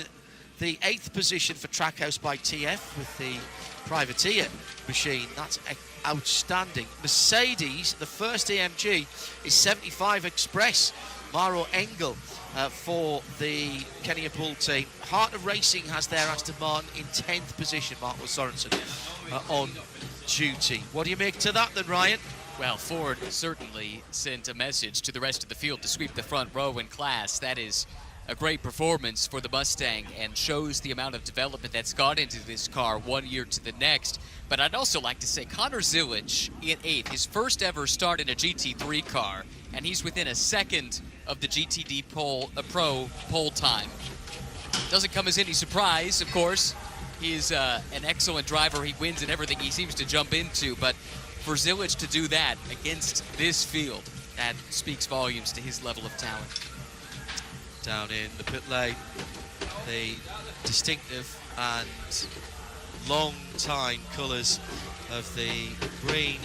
the 8th position for Trackhouse by TF with the privateer machine. That's outstanding. Mercedes, the first AMG, is 75 Express. Maro Engel for the Kenya Bull team. Heart of Racing has their Aston Martin in 10th position, Marco Sorensen on duty. What do you make to that then, Ryan? Well, Ford certainly sent a message to the rest of the field to sweep the front row in class. That is a great performance for the Mustang and shows the amount of development that's gone into this car one year to the next. But I'd also like to say Connor Zilic in 8th, his first ever start in a GT3 car, and he's within a second of the GTD Pro pole time. Doesn't come as any surprise, of course. He is an excellent driver. He wins in everything he seems to jump into, but for Zilic to do that against this field, that speaks volumes to his level of talent. Down in the pit lane, the distinctive and long time colours of the green,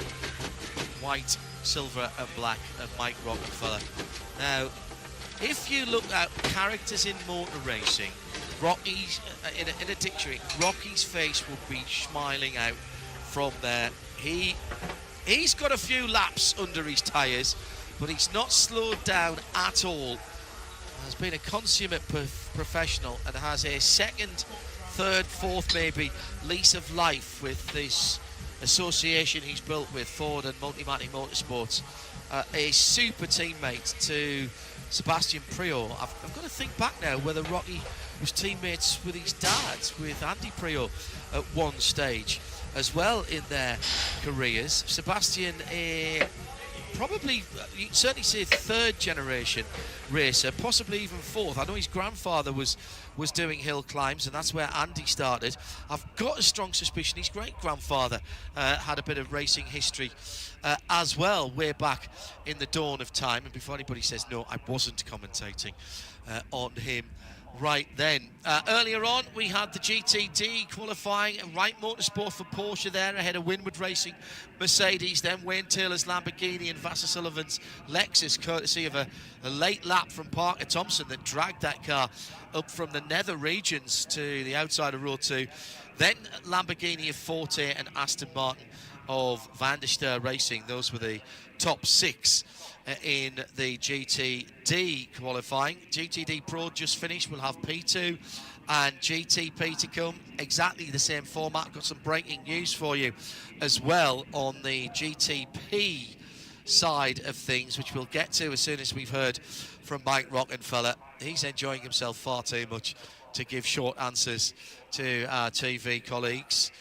white, silver and black of Mike Rockefeller. Now, if you look at characters in motor racing, Rocky's, in a dictionary, Rocky's face will be smiling out from there. He's got a few laps under his tyres, but he's not slowed down at all. Has been a consummate professional and has a second, third, fourth maybe lease of life with this association he's built with Ford and Multimatic Motorsports. A super teammate to Sebastian Priaulx. I've got to think back now whether Rocky was teammates with his dad, with Andy Priaulx at one stage as well in their careers. Sebastian, probably, you'd certainly say third generation racer, possibly even fourth. I know his grandfather was doing hill climbs, and that's where Andy started. I've got a strong suspicion his great-grandfather had a bit of racing history as well, way back in the dawn of time. And before anybody says, no, I wasn't commentating on him right then. Earlier on, we had the GTD qualifying, Wright Motorsport for Porsche there, ahead of Winward Racing Mercedes, then Wayne Taylor's Lamborghini and Vassar Sullivan's Lexus, courtesy of a late lap from Parker Thompson that dragged that car up from the nether regions to the outside of Row 2. Then Lamborghini of Forte and Aston Martin of Van der Steur Racing. Those were the top 6 in the GTD qualifying. GTD Pro just finished. We'll have P2 and GTP to come. Exactly the same format. Got some breaking news for you as well on the GTP side of things, which we'll get to as soon as we've heard from Mike Rockefeller. He's enjoying himself far too much to give short answers to our TV colleagues.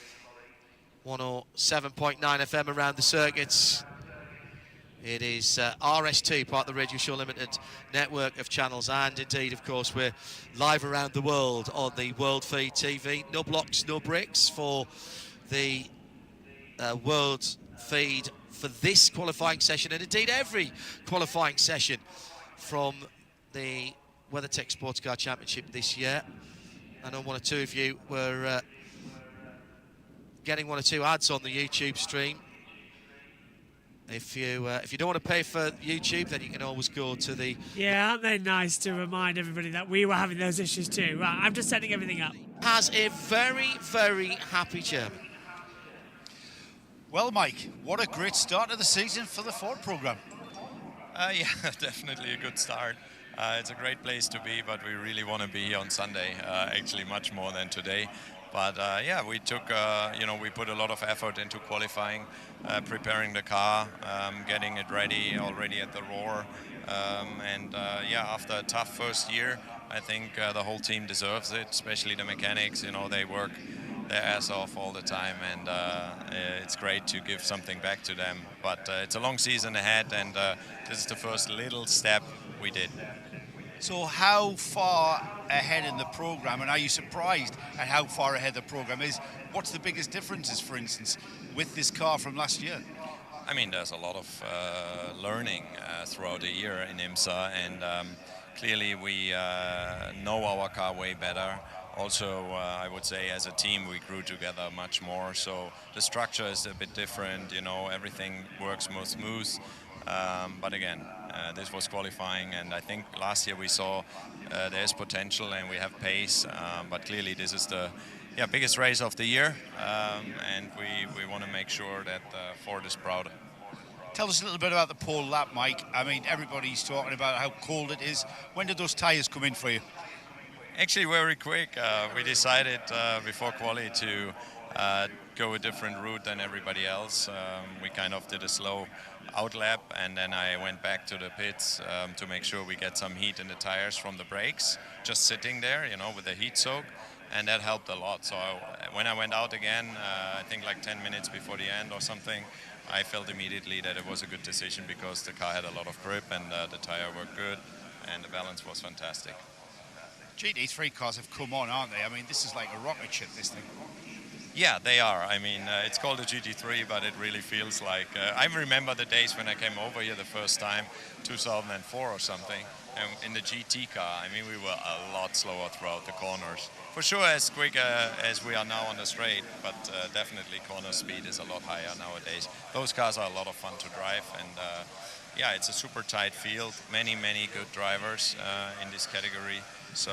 107.9 FM around the circuits. It is RS2, part of the Radio Show Limited network of channels, and indeed, of course, we're live around the world on the World Feed TV. No blocks, no breaks for the World Feed for this qualifying session, and indeed every qualifying session from the WeatherTech Sports Car Championship this year. I know one or two of you were getting one or two ads on the YouTube stream. If you don't want to pay for YouTube, then you can always go to the... Yeah, aren't they nice to remind everybody that we were having those issues too? Right, I'm just setting everything up. Has a very, very happy chairman. Well, Mike, what a great start of the season for the Ford program. Yeah, definitely a good start. It's a great place to be, but we really want to be here on Sunday, actually much more than today. But yeah, we took, we put a lot of effort into qualifying, preparing the car, getting it ready already at the Roar. Yeah, after a tough first year, I think the whole team deserves it, especially the mechanics. You know, they work their ass off all the time, and it's great to give something back to them. But it's a long season ahead, and this is the first little step we did. So how far ahead in the program, and are you surprised at how far ahead the program is? What's the biggest differences, for instance, with this car from last year? I mean, there's a lot of learning throughout the year in IMSA, and clearly we know our car way better. Also, I would say as a team we grew together much more, so the structure is a bit different, you know, everything works more smooth. But again, this was qualifying, and I think last year we saw there's potential and we have pace, but clearly this is the biggest race of the year, and we want to make sure that Ford is proud. Tell us a little bit about the pole lap, Mike. I mean, everybody's talking about how cold it is. When did those tyres come in for you? Actually, very quick. We decided before quali to go a different route than everybody else. We kind of did a slow out lap, and then I went back to the pits to make sure we get some heat in the tires from the brakes, just sitting there, you know, with the heat soak, and that helped a lot. So when I went out again, I think like 10 minutes before the end or something, I felt immediately that it was a good decision because the car had a lot of grip and the tire worked good and the balance was fantastic. GT3 cars have come on, aren't they? I mean, this is like a rocket ship, this thing. Yeah, they are. I mean, it's called a GT3, but it really feels like... I remember the days when I came over here the first time, 2004 or something, and in the GT car, I mean, we were a lot slower throughout the corners. For sure as quick as we are now on the straight, but definitely corner speed is a lot higher nowadays. Those cars are a lot of fun to drive, and yeah, it's a super tight field. Many good drivers in this category, so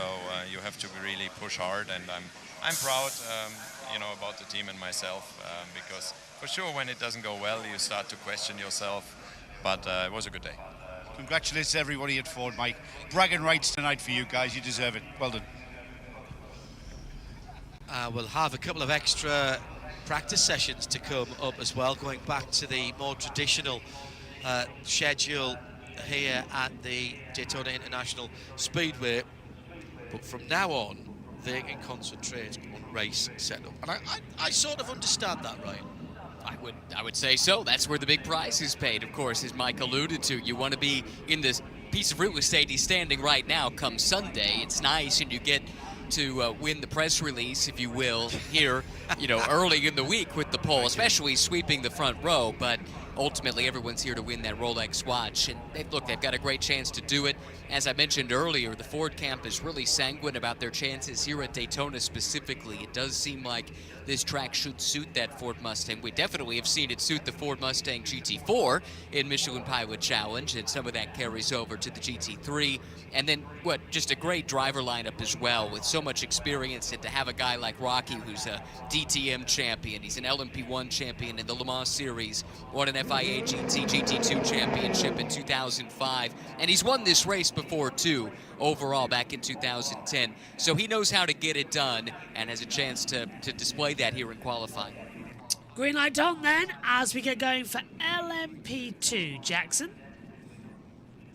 you have to really push hard, and I'm proud, you know, about the team and myself, because for sure when it doesn't go well, you start to question yourself, but it was a good day. Congratulations to everybody at Ford, Mike. Bragging rights tonight for you guys. You deserve it. Well done. We'll have a couple of extra practice sessions to come up as well, going back to the more traditional schedule here at the Daytona International Speedway. But from now on, they can concentrate on race setup. And I sort of understand that, right? I would say so. That's where the big prize is paid, of course, as Mike alluded to. You want to be in this piece of real estate he's standing right now come Sunday. It's nice, and you get to win the press release, if you will, here, you know, early in the week with the pole, especially sweeping the front row. But ultimately, everyone's here to win that Rolex watch. And they've got a great chance to do it. As I mentioned earlier, the Ford camp is really sanguine about their chances here at Daytona specifically. It does seem like this track should suit that Ford Mustang. We definitely have seen it suit the Ford Mustang GT4 in Michelin Pilot Challenge, and some of that carries over to the GT3. And then, just a great driver lineup as well, with so much experience, and to have a guy like Rocky, who's a DTM champion, he's an LMP1 champion in the Le Mans Series, won an FIA GT2 championship in 2005, and he's won this race before too, overall back in 2010. So he knows how to get it done and has a chance to display that here in qualifying. Green light on then as we get going for LMP2. Jackson?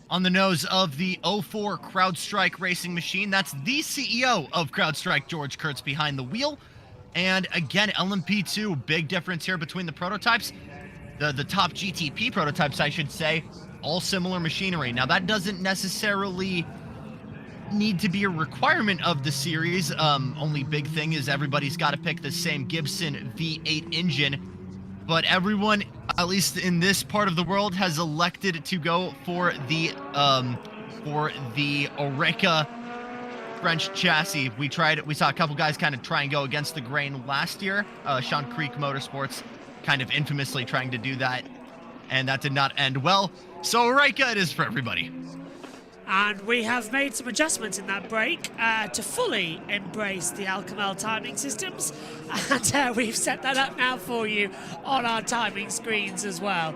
On the nose of the 04 CrowdStrike racing machine, that's the CEO of CrowdStrike, George Kurtz, behind the wheel. And again, LMP2, big difference here between the prototypes. The top GTP prototypes, I should say, all similar machinery. Now, that doesn't necessarily need to be a requirement of the series. Only big thing is everybody's got to pick the same Gibson V8 engine. But everyone, at least in this part of the world, has elected to go for the Oreca French chassis. We saw a couple guys kind of try and go against the grain last year. Sean Creek Motorsports kind of infamously trying to do that, and that did not end well. So Oreca it is for everybody. And we have made some adjustments in that break to fully embrace the Alcamel timing systems. And we've set that up now for you on our timing screens as well.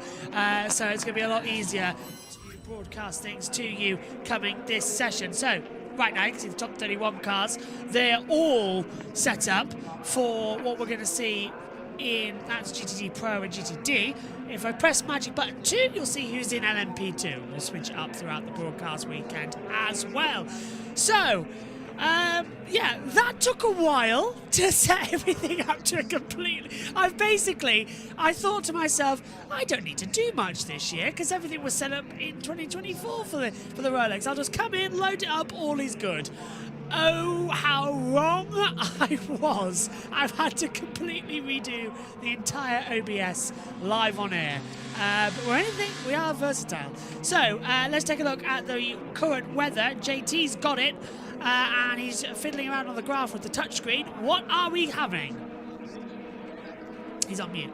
So it's going to be a lot easier to broadcast things to you coming this session. So right now, you can see the top 31 cars. They're all set up for what we're going to see in, that's GTD Pro and GTD. If I press magic button 2, you'll see who's in LMP2. We'll switch it up throughout the broadcast weekend as well. So, yeah, that took a while to set everything up to a completely... I thought to myself, I don't need to do much this year because everything was set up in 2024 for the Rolex. I'll just come in, load it up, all is good. Oh, how wrong I was. I've had to completely redo the entire OBS live on air. But we are versatile. So, let's take a look at the current weather. JT's got it, and he's fiddling around on the graph with the touchscreen. What are we having? He's on mute.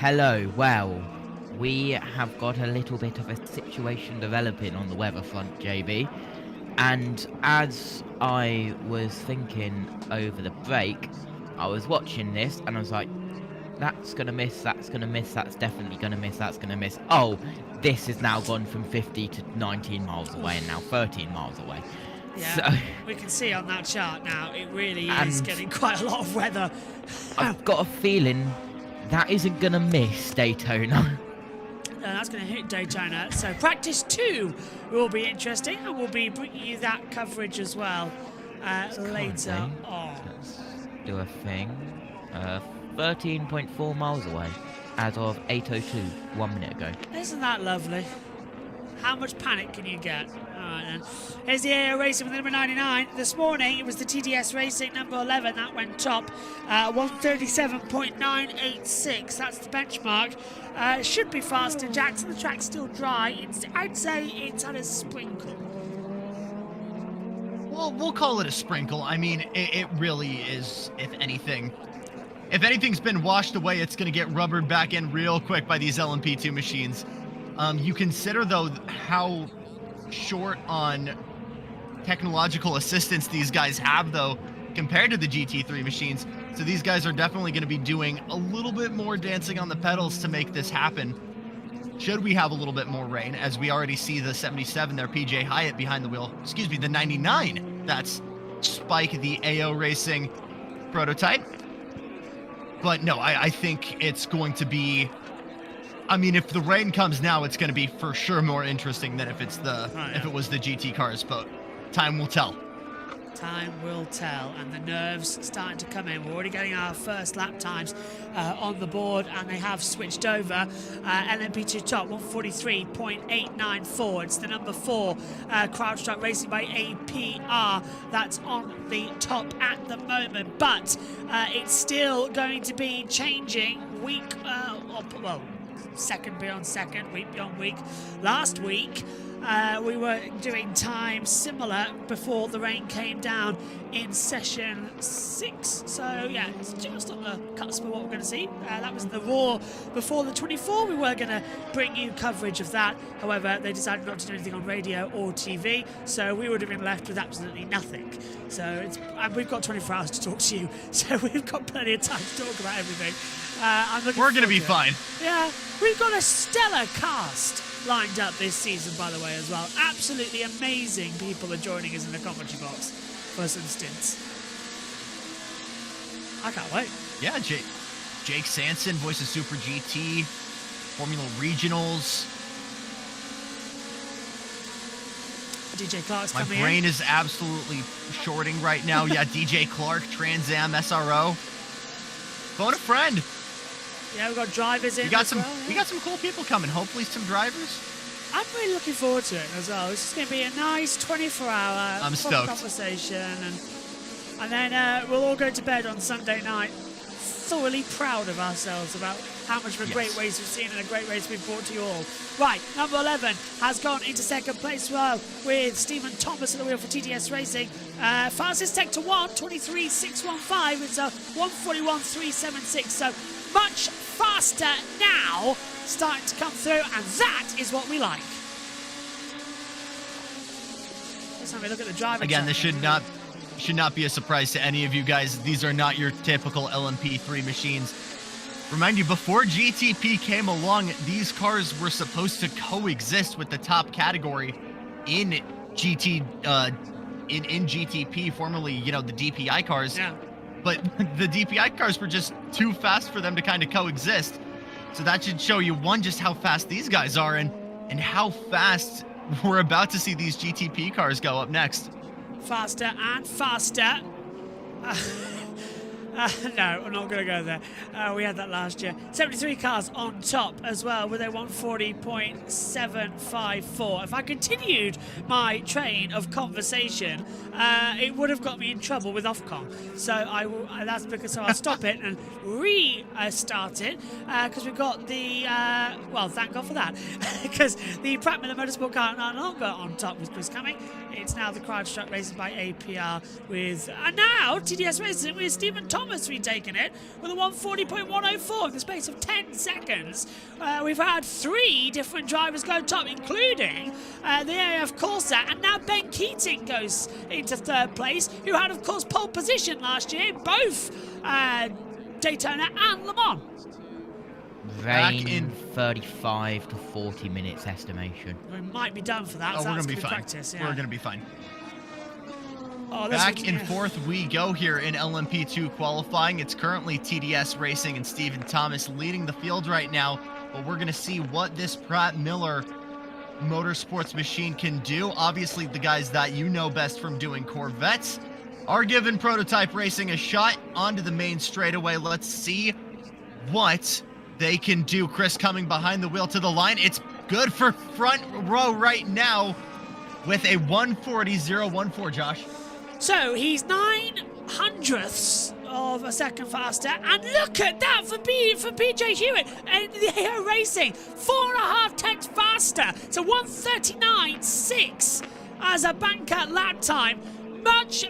Hello, well, we have got a little bit of a situation developing on the weather front, JB. And as I was thinking over the break, I was watching this and I was like, that's going to miss, that's going to miss, that's definitely going to miss, that's going to miss. Oh, this has now gone from 50 to 19 miles away and now 13 miles away. Yeah, so, we can see on that chart now, it really is getting quite a lot of weather. I've got a feeling that isn't going to miss Daytona. No, that's going to hit Daytona. So practice 2 will be interesting, and we'll be bringing you that coverage as well later on. Let's do a thing. 13.4 miles away as of 8:02, 1 minute ago. Isn't that lovely? How much panic can you get? Alright then. Here's the AO Racing with the number 99. This morning it was the TDS Racing number 11 that went top. 137.986. That's the benchmark. Should be faster, Jackson. The track's still dry. I'd say it's had a sprinkle. Well, we'll call it a sprinkle. I mean, it really is, if anything. If anything's been washed away, it's going to get rubbered back in real quick by these LMP2 machines. You consider, though, how short on technological assistance these guys have, though, compared to the GT3 machines. So these guys are definitely going to be doing a little bit more dancing on the pedals to make this happen. Should we have a little bit more rain, as we already see the 77 there, PJ Hyatt behind the wheel. Excuse me, the 99. That's Spike, the AO Racing prototype. But no, I think it's going to be... I mean, if the rain comes now, it's going to be for sure more interesting than if it's if it was the GT cars. But time will tell. Time will tell, and the nerves starting to come in. We're already getting our first lap times on the board, and they have switched over. LMP2 top 143.894. It's the number 4 CrowdStrike Racing by APR that's on the top at the moment, but it's still going to be changing week. Second beyond second, week beyond week. Last week, we were doing time similar before the rain came down in session 6. So, yeah, it's just on the cusp of what we're going to see. That was the Raw before the 24. We were going to bring you coverage of that. However, they decided not to do anything on radio or TV, so we would have been left with absolutely nothing. So, and we've got 24 hours to talk to you, so we've got plenty of time to talk about everything. We're going to be fine. Yeah, we've got a stellar cast lined up this season, by the way, as well. Absolutely amazing people are joining us in the commentary box for some stints. I can't wait. Yeah, Jake Sanson, voice of Super GT, Formula Regionals. DJ Clark's coming in. My brain is absolutely shorting right now. Yeah, DJ Clark, Trans Am, SRO. Phone a friend. Yeah, we've got drivers in. We got some cool people coming. Hopefully some drivers. I'm really looking forward to it as well. This is going to be a nice 24-hour conversation, and then we'll all go to bed on Sunday night thoroughly proud of ourselves about how much of a great race we've seen and a great race we've brought to you all. Right, number 11 has gone into second place well with Stephen Thomas at the wheel for TDS Racing. Fastest tech to 1:23.615. It's a 1:41.376. So much faster now, starting to come through, and that is what we like. Let's have a look at the driver. Again, this should not be a surprise to any of you guys. These are not your typical LMP3 machines. Remind you, before GTP came along, these cars were supposed to coexist with the top category in GTP, formerly, the DPI cars. Yeah. But the DPI cars were just too fast for them to kind of coexist. So that should show you, one, just how fast these guys are and how fast we're about to see these GTP cars go up next. Faster and faster. No, I'm not going to go there. We had that last year. 73 cars on top as well with a 140.754. If I continued my train of conversation, it would have got me in trouble with Ofcom. So that's because I'll stop it and restart it because we've got the well, thank God for that, because the Pratt Miller Motorsport car no longer on top with Chris Cumming. It's now the CrowdStrike Racing by APR with now TDS Racing with Stephen Thomas retaking it with a 140.104 in the space of 10 seconds. We've had 3 different drivers go top, including the AF Corsa, and now Ben Keating goes into 3rd place, who had, of course, pole position last year in both Daytona and Le Mans. Rain in 35 to 40 minutes estimation. We might be done for that. Oh, so we're going to to be fine. Practice, yeah. We're going to be fine. Oh, Back in 4th we go here in LMP2 qualifying. It's currently TDS Racing and Stephen Thomas leading the field right now, but we're going to see what this Pratt Miller Motorsports machine can do. Obviously, the guys that you know best from doing Corvettes are giving Prototype Racing a shot onto the main straightaway. Let's see what they can do. Chris coming behind the wheel to the line. It's good for front row right now with a 1:40.014, Josh. So he's 9/100ths of a second faster, and look at that for PJ Hewitt and the AO Racing, 4.5 tenths faster, so 1:39.6 as a banker lap time, much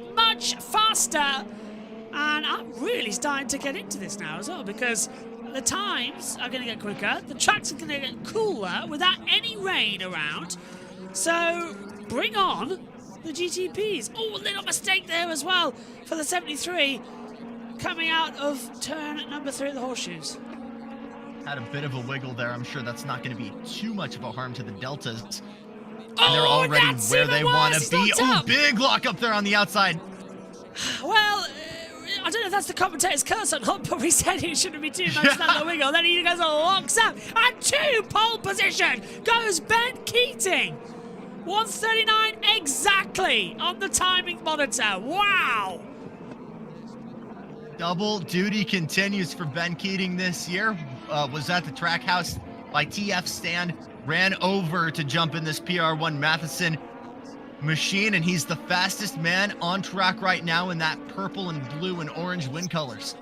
faster. And I'm really starting to get into this now as well, because the times are going to get quicker, the tracks are going to get cooler without any rain around, so bring on the GTPs. Oh, a little mistake there as well for the 73 coming out of turn number 3 of the horseshoes. Had a bit of a wiggle there. I'm sure that's not going to be too much of a harm to the Deltas. And Oh, they're already that's where even they worse. want He's to be. knocked Oh, up. big lock up there on the outside. Well, I don't know if that's the commentator's curse or not, but we said it shouldn't be too much than the wiggle. Then he goes and locks up. And 2 pole position goes Ben Keating. 1:39 exactly on the timing monitor. Wow. Double duty continues for Ben Keating this year. Was at the track house by TF stand. Ran over to jump in this PR1 Matheson machine, and he's the fastest man on track right now in that purple and blue and orange wind colors.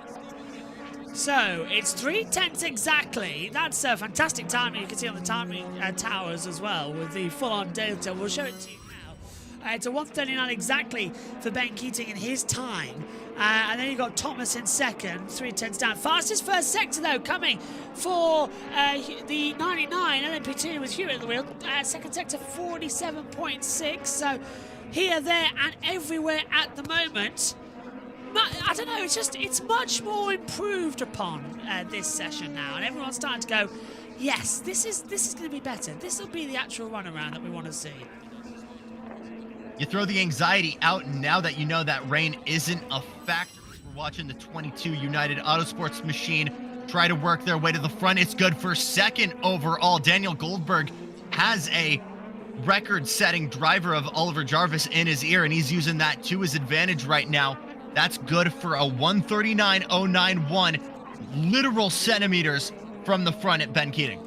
So it's 3/10 exactly. That's a fantastic timing. You can see on the timing towers as well with the full-on data. We'll show it to you now. It's a 1:39 exactly for Ben Keating in his time. And then you've got Thomas in second, 3/10 down. Fastest first sector though coming for the 99 LMP2 with Hewitt at the wheel. Second sector 47.6. So here, there and everywhere at the moment. I don't know, it's much more improved upon this session now, and everyone's starting to go, yes, this is going to be better. This will be the actual run around that we want to see. You throw the anxiety out, and now that you know that rain isn't a factor, we're watching the 22 United Autosports machine try to work their way to the front. It's good for second overall. Daniel Goldberg has a record-setting driver of Oliver Jarvis in his ear, and he's using that to his advantage right now. That's good for a 1:39.091, literal centimeters from the front at Ben Keating.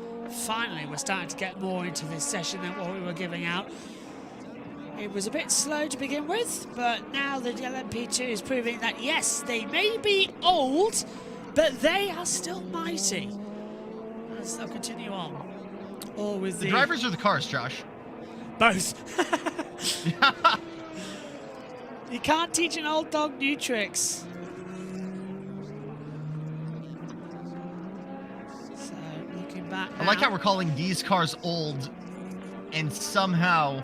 Finally, we're starting to get more into this session than what we were giving out. It was a bit slow to begin with, but now the LMP2 is proving that, yes, they may be old, but they are still mighty. As they'll continue on. Or with the drivers or the cars, Josh? Both. You can't teach an old dog new tricks. So, looking back now. I like how we're calling these cars old, and somehow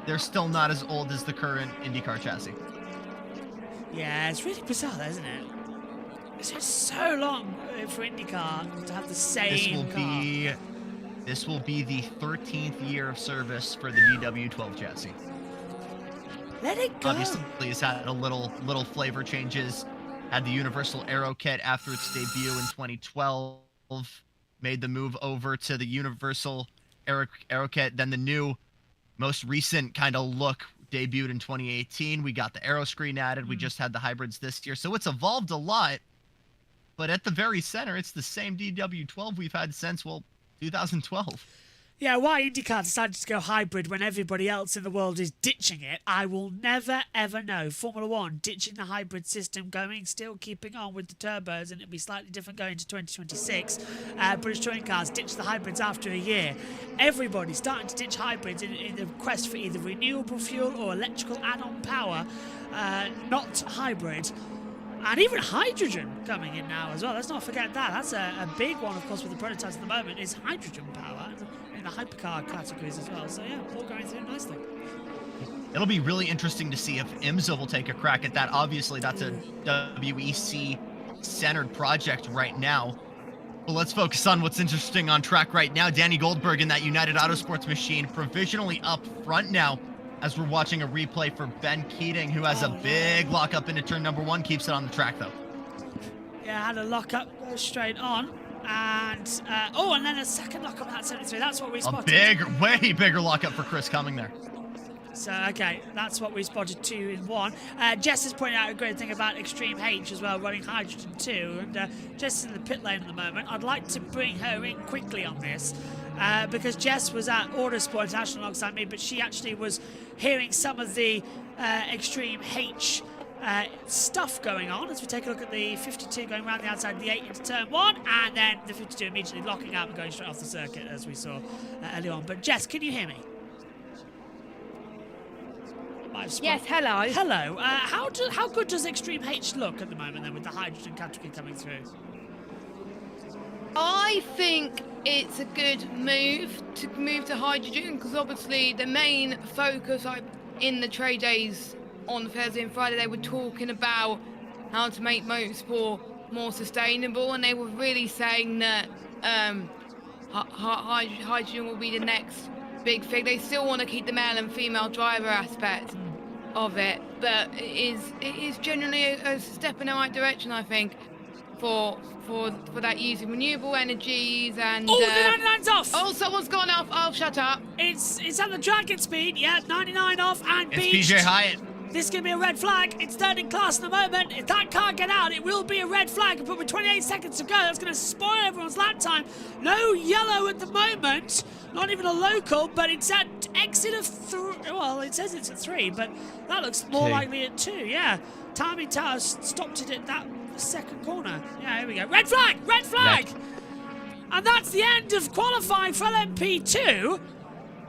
they're still not as old as the current IndyCar chassis. Yeah, it's really bizarre, isn't it? It's just so long for IndyCar to have the same car. This will be the 13th year of service for the DW12 chassis. Let it go. Obviously, it's had a little flavor changes. Had the Universal Aero Kit after its debut in 2012. Made the move over to the Universal Aero Kit. Then the new, most recent kind of look debuted in 2018. We got the Aero screen added. We just had the hybrids this year. So it's evolved a lot. But at the very center, it's the same DW12 we've had since, 2012. Yeah, why IndyCar decided to go hybrid when everybody else in the world is ditching it, I will never, ever know. Formula One ditching the hybrid system, still keeping on with the turbos, and it'll be slightly different going to 2026. British Touring Cars ditched the hybrids after a year. Everybody's starting to ditch hybrids in the quest for either renewable fuel or electrical add-on power, not hybrid. And even hydrogen coming in now as well. Let's not forget that. That's a big one, of course, with the prototypes at the moment, is hydrogen power in the hypercar categories as well. So, yeah, all going through nicely. It'll be really interesting to see if IMSA will take a crack at that. Obviously, that's a WEC-centered project right now. But let's focus on what's interesting on track right now. Danny Goldberg in that United Autosports machine provisionally up front now, as we're watching a replay for Ben Keating, who has a big lockup into turn number 1, keeps it on the track, though. Yeah, had a lockup, goes straight on. And, and then a second lockup at 73. That's what we spotted. Way bigger lockup for Chris Cumming there. So, okay, that's what we spotted 2 in 1. Jess has pointed out a great thing about Extreme H as well, running Hydrogen 2. And Jess is in the pit lane at the moment. I'd like to bring her in quickly on this because Jess was at Autosport International alongside me, but she actually was hearing some of the Extreme H stuff going on as we take a look at the 52 going around the outside of the 8 into turn 1, and then the 52 immediately locking up and going straight off the circuit as we saw earlier on. But Jess, can you hear me? Yes, hello. Hello. How good does Extreme H look at the moment then with the hydrogen category coming through? I think it's a good move to hydrogen because obviously the main focus in the trade days on Thursday and Friday, they were talking about how to make motorsport more sustainable, and they were really saying that hydrogen will be the next big thing. They still want to keep the male and female driver aspect of it, but it is generally a step in the right direction, I think, for that using renewable energies and. Oh, the 99's off! Oh, someone's gone off. Oh, shut up! It's at the dragon speed. Yeah, 99 off and It's beached. PJ Hyatt. This is going to be a red flag. It's third in class at the moment. If that can't get out, it will be a red flag. But with 28 seconds to go, that's going to spoil everyone's lap time. No yellow at the moment. Not even a local, but it's at exit of 3. Well, it says it's at 3, but that looks more 2. likely at 2, yeah. Timing Tower stopped it at that second corner. Yeah, here we go. Red flag! Red flag! Red. And that's the end of qualifying for LMP2.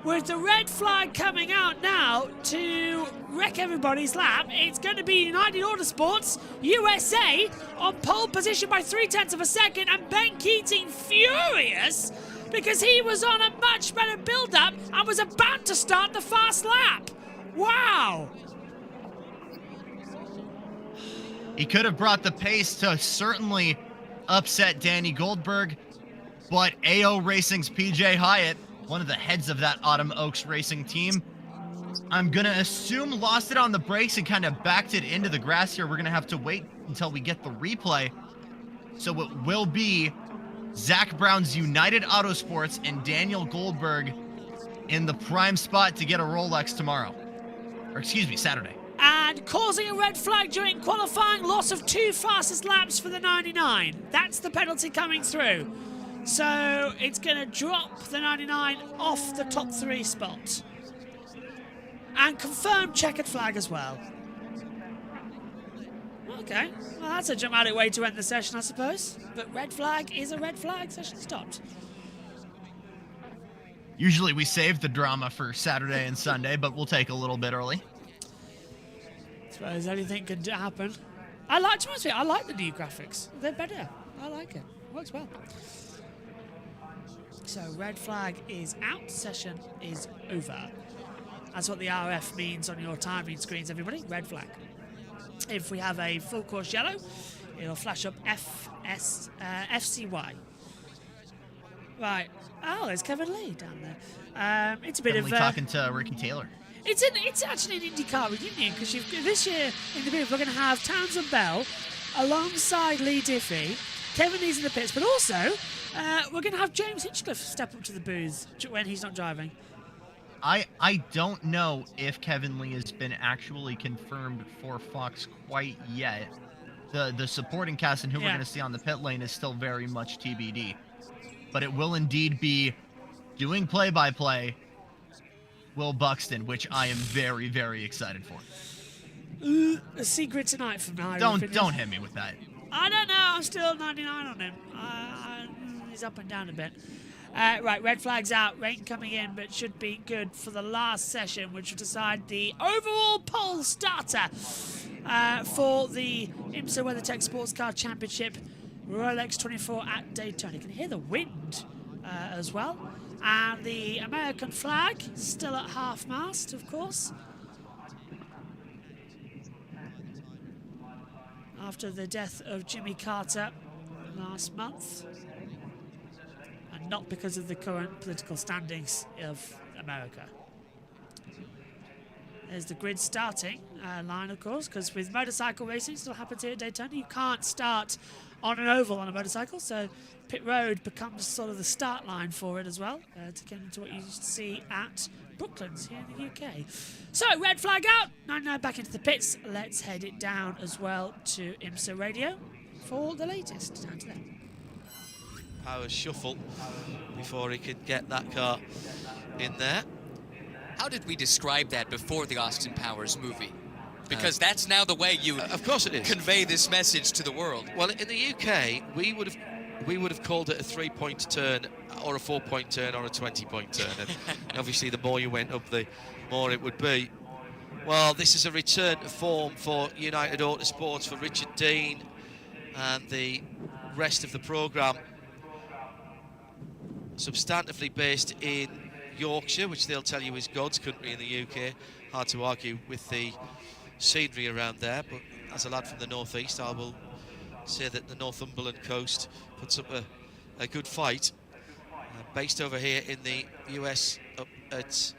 With the red flag coming out now to wreck everybody's lap, it's going to be United Autosports USA on pole position by 0.3 of a second, and Ben Keating furious because he was on a much better build-up and was about to start the fast lap. Wow! He could have brought the pace to certainly upset Danny Goldberg, but AO Racing's PJ Hyatt, one of the heads of that Autumn Oaks Racing team, I'm going to assume lost it on the brakes and kind of backed it into the grass here. We're going to have to wait until we get the replay. So it will be Zach Brown's United Autosports and Daniel Goldberg in the prime spot to get a Rolex tomorrow. Or excuse me, Saturday. And causing a red flag during qualifying, loss of 2 fastest laps for the 99. That's the penalty coming through. So it's going to drop the 99 off the top 3 spot. And confirmed checkered flag as well. Okay, well that's a dramatic way to end the session, I suppose. But red flag is a red flag, session stopped. Usually we save the drama for Saturday and Sunday, but we'll take a little bit early. I suppose anything could happen. I like the new graphics. They're better. I like it. Works well. So red flag is out, session is over. That's what the RF means on your timing screens, everybody. Red flag. If we have a full course yellow, it'll flash up FCY. Right. Oh, there's Kevin Lee down there. It's a bit Kevin Lee talking to Ricky Taylor. It's actually an IndyCar reunion because this year in the booth we're going to have Townsend Bell alongside Lee Diffie. Kevin Lee's in the pits, but also we're going to have James Hinchcliffe step up to the booth when he's not driving. I don't know if Kevin Lee has been actually confirmed for Fox quite yet. The supporting cast and who we're going to see on the pit lane is still very much TBD. But it will indeed be doing play-by-play Will Buxton, which I am very, very excited for. A secret tonight from now. Don't hit me with that. I don't know. I'm still 99 on him. He's up and down a bit. Right, red flag's out. Rain coming in, but should be good for the last session, which will decide the overall pole starter for the IMSA WeatherTech Sports Car Championship Rolex 24 at Daytona. You can hear the wind as well. And the American flag still at half-mast, of course. After the death of Jimmy Carter last month. And not because of the current political standings of America. There's the grid starting line, of course, because with motorcycle racing, still happens here at Daytona, you can't start on an oval on a motorcycle, so pit road becomes sort of the start line for it as well, to get into what you see at Brooklands here in the UK. So, red flag out. 99 back into the pits. Let's head it down as well to IMSA Radio for the latest. Down to them. Power shuffle before he could get that car in there. How did we describe that before the Austin Powers movie? Because that's now the way you of course it is. Convey this message to the world. Well, in the UK, we would have called it a 3-point turn or a 4-point turn or a 20-point turn. And obviously, the more you went up, the more it would be. Well, this is a return to form for United Autosports, for Richard Dean and the rest of the programme. Substantively based in Yorkshire, which they'll tell you is God's country in the UK. Hard to argue with the scenery around there, but as a lad from the northeast, I will say that the Northumberland coast puts up a good fight. Based over here in the US, up at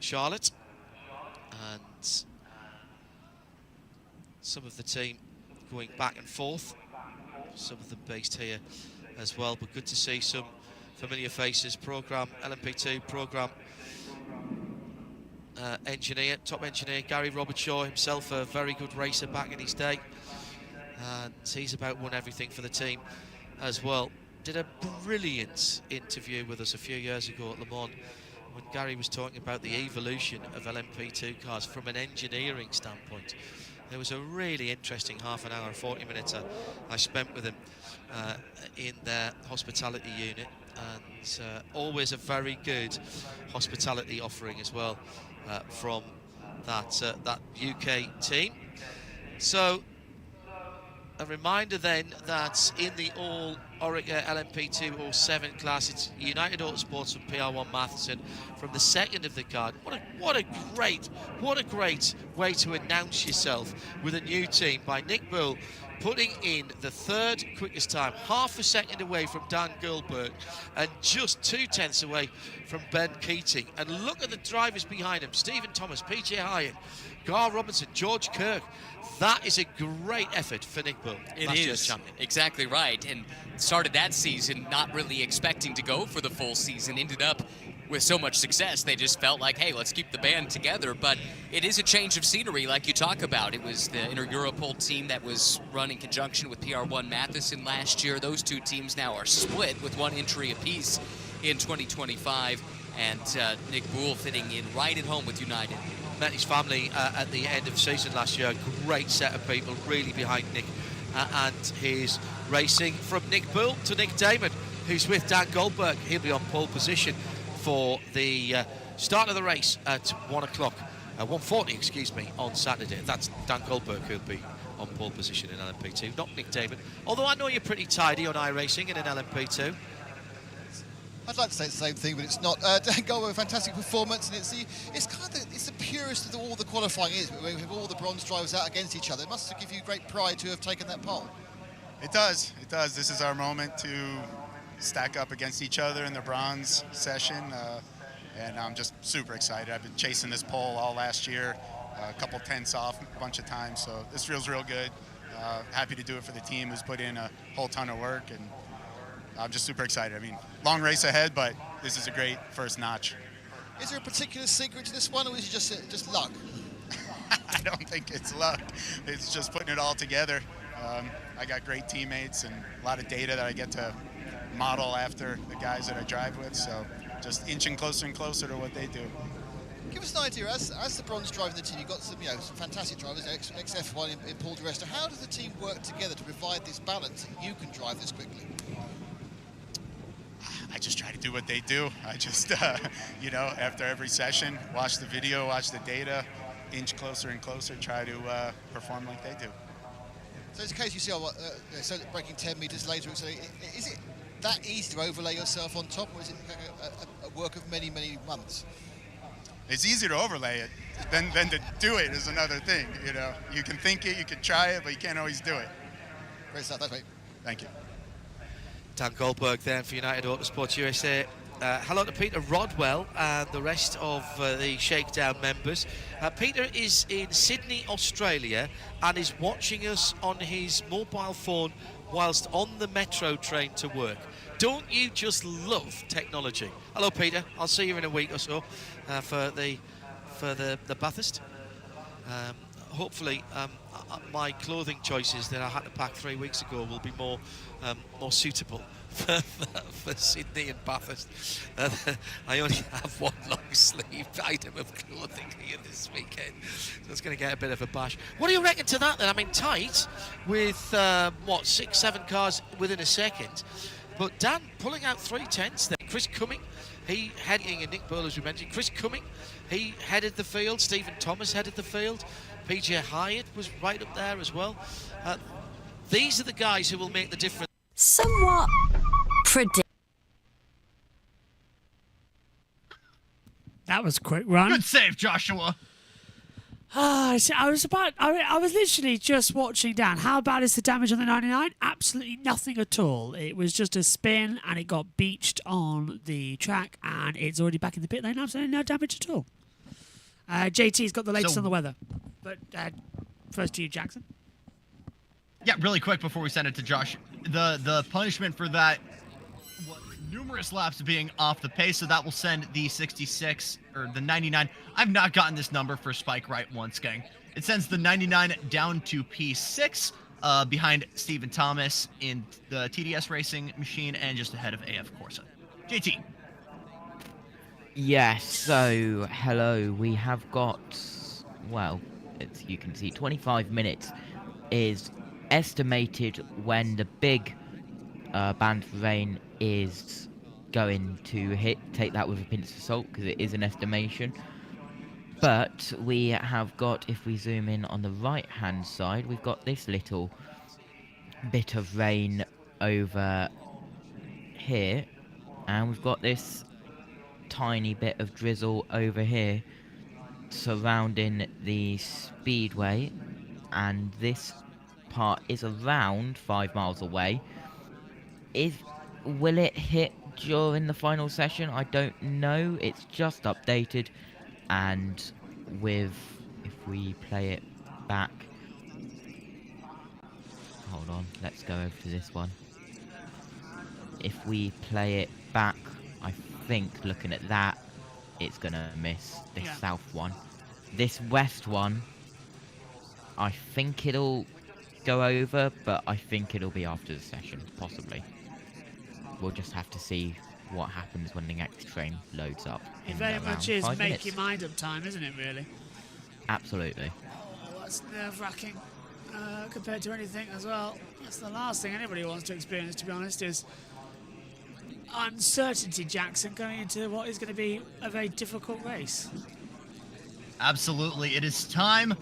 Charlotte, and some of the team going back and forth, some of them based here as well, but good to see some familiar faces. Program LMP2 program engineer, top engineer Gary Robertshaw, himself a very good racer back in his day, and he's about won everything for the team as well. Did a brilliant interview with us a few years ago at Le Mans when Gary was talking about the evolution of LMP2 cars from an engineering standpoint. It was a really interesting half an hour, 40 minutes I spent with him in their hospitality unit, and always a very good hospitality offering as well from that UK team. So a reminder then that in the all Orica LMP2 or 7 class, it's United Autosports and PR1 Matheson from the second of the card. What a great way to announce yourself with a new team by Nick Bull, putting in the third quickest time, half a second away from Dan Goldberg and just 2/10 away from Ben Keating. And look at the drivers behind him: Stephen Thomas, PJ Hyatt, Gar Robinson, George Kirk. That is a great effort for Nick Bull. It is, exactly right. And started that season not really expecting to go for the full season. Ended up with so much success, they just felt like, hey, let's keep the band together. But it is a change of scenery, like you talk about. It was the Inter-Europol team that was run in conjunction with PR1 Matheson last year. Those two teams now are split with one entry apiece in 2025. And Nick Bull fitting in right at home with United. Met his family at the end of season last year. Great set of people really behind Nick and his racing. From Nick Bull to Nick Damon, who's with Dan Goldberg. He'll be on pole position for the start of the race at 1 o'clock, 1:40, excuse me, on Saturday. That's Dan Goldberg who'll be on pole position in LMP2, not Nick Damon. Although I know you're pretty tidy on iRacing in an LMP2. I'd like to say the same thing, but it's not. Dan Goldberg, fantastic performance, and it's the purest of all the qualifying is. We have all the bronze drivers out against each other. It must give you great pride to have taken that pole. It does. It does. This is our moment to stack up against each other in the bronze session, and I'm just super excited. I've been chasing this pole all last year, a couple tenths off a bunch of times, so this feels real good. Happy to do it for the team who's put in a whole ton of work, and I'm just super excited. I mean, long race ahead, but this is a great first notch. Is there a particular secret to this one, or is it just luck? I don't think it's luck. It's just putting it all together. I got great teammates and a lot of data that I get to model after the guys that I drive with, so just inching closer and closer to what they do. Give us an idea, as the bronze driver in the team, you've got some fantastic drivers, ex-F1 in Paul di Resta. How does the team work together to provide this balance that you can drive this quickly? I just try to do what they do. I just, after every session, watch the video, watch the data, inch closer and closer, try to perform like they do. So it's a case you see, so braking 10 meters later, so is it that easy to overlay yourself on top, or is it a work of many, many months? It's easy to overlay it, then to do it is another thing. You can think it, you can try it, but you can't always do it. Great stuff, that's great. Thank you. Dan Goldberg then for United Autosports USA. Hello to Peter Rodwell and the rest of the Shakedown members. Peter is in Sydney, Australia, and is watching us on his mobile phone whilst on the metro train to work. Don't you just love technology? Hello, Peter. I'll see you in a week or so for the Bathurst. Hopefully, my clothing choices that I had to pack 3 weeks ago will be more suitable for Sydney and Bathurst. I only have one long sleeve item of clothing here this weekend, so it's going to get a bit of a bash. What do you reckon to that then? I mean, tight with 6, 7 cars within a second, but Dan pulling out 3 tenths there. Chris Cumming, he heading, and Nick Bowler, as we mentioned. Chris Cumming, he headed the field. Stephen Thomas headed the field. PJ Hyatt was right up there as well. These are the guys who will make the difference. Somewhat That was a quick run. Good save, Joshua. I was literally just watching Dan. How bad is the damage on the 99? Absolutely nothing at all. It was just a spin and it got beached on the track and it's already back in the pit lane. Absolutely no damage at all. JT's got the latest on the weather. But first to you, Jackson. Yeah, really quick before we send it to Josh. The punishment for that was numerous laps being off the pace, so that will send the 66 or the 99. I've not gotten this number for Spike right once, gang. It sends the 99 down to P6 behind Stephen Thomas in the TDS racing machine and just ahead of AF Corsa. JT. Yes, so hello, we have got, well, you can see 25 minutes is estimated when the big band of rain is going to hit. Take that with a pinch of salt because it is an estimation. But we have got, if we zoom in on the right hand side, we've got this little bit of rain over here, and we've got this tiny bit of drizzle over here surrounding the speedway, and this part is around 5 miles away. Will it hit during the final session? I don't know. It's just updated, and if we play it back, hold on, let's go over to this one. If we play it back, I think looking at that, it's gonna miss this south one. This west one, I think it'll go over, but I think it'll be after the session, possibly. We'll just have to see what happens when the next train loads up. It very much is make your mind up time, isn't it, really? Absolutely. Oh, that's nerve-wracking compared to anything as well. That's the last thing anybody wants to experience, to be honest, is uncertainty, Jackson, going into what is going to be a very difficult race. Absolutely. It is time,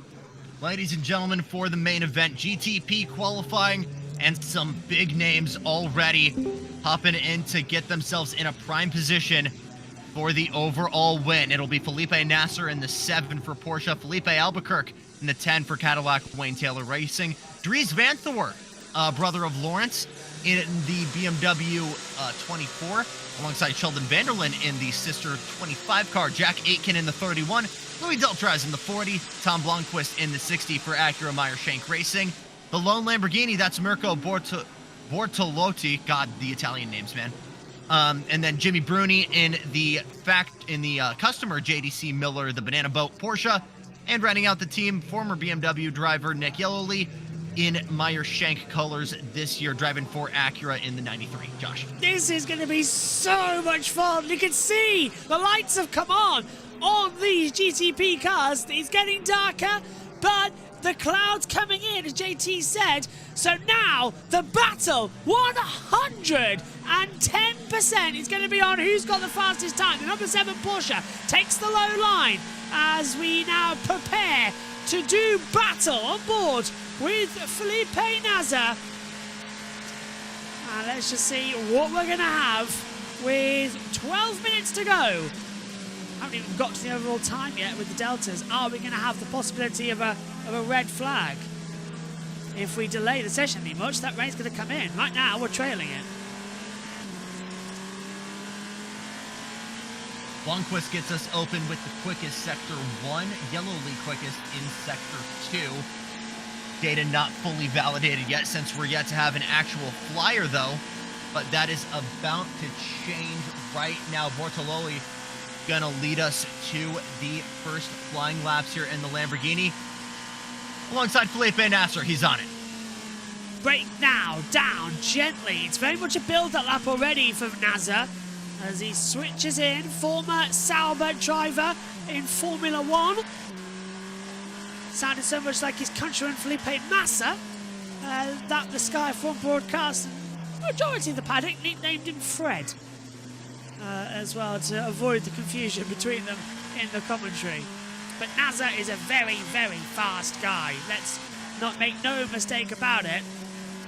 ladies and gentlemen, for the main event. GTP qualifying and some big names already hopping in to get themselves in a prime position for the overall win. It'll be Felipe Nasser in the 7 for Porsche, Felipe Albuquerque in the 10 for Cadillac Wayne Taylor Racing, Dries Vanthoor, brother of Lawrence, in the BMW 24, alongside Sheldon Vanderlyn in the sister 25 car, Jack Aitken in the 31, Louis Deltraz in the 40, Tom Blomqvist in the 60 for Acura Meyer Shank Racing, the lone Lamborghini, that's Mirko Bortolotti, God, the Italian names, man. And then Jimmy Bruni in the customer JDC Miller, the Banana Boat Porsche, and rounding out the team, former BMW driver Nick Yellowly in Meyer Shank colors this year, driving for Acura in the 93. Josh. This is going to be so much fun. You can see the lights have come on these GTP cars. It's getting darker, but the clouds coming in, as JT said. So now the battle, 110% is going to be on who's got the fastest time. The number 7 Porsche takes the low line as we now prepare to do battle on board with Felipe Nasser. And let's just see what we're going to have with 12 minutes to go. Haven't even got to the overall time yet with the deltas. Are we going to have the possibility of a red flag? If we delay the session any much, that rain's going to come in. Right now, we're trailing it. Blomqvist gets us open with the quickest Sector 1, Yellowly quickest in Sector 2. Data not fully validated yet, since we're yet to have an actual flyer, though. but that is about to change right now. Bortololi gonna lead us to the first flying laps here in the Lamborghini. Alongside Felipe Nasser, he's on it. Brake now, down, gently. It's very much a build-up lap already for Nasser as he switches in. Former Sauber driver in Formula 1. Sounded so much like his countryman Felipe Nasser. That the Sky Front broadcast, majority of the paddock nicknamed him Fred. As well, to avoid the confusion between them in the commentary. But Nasser is a very, very fast guy. Let's not make no mistake about it.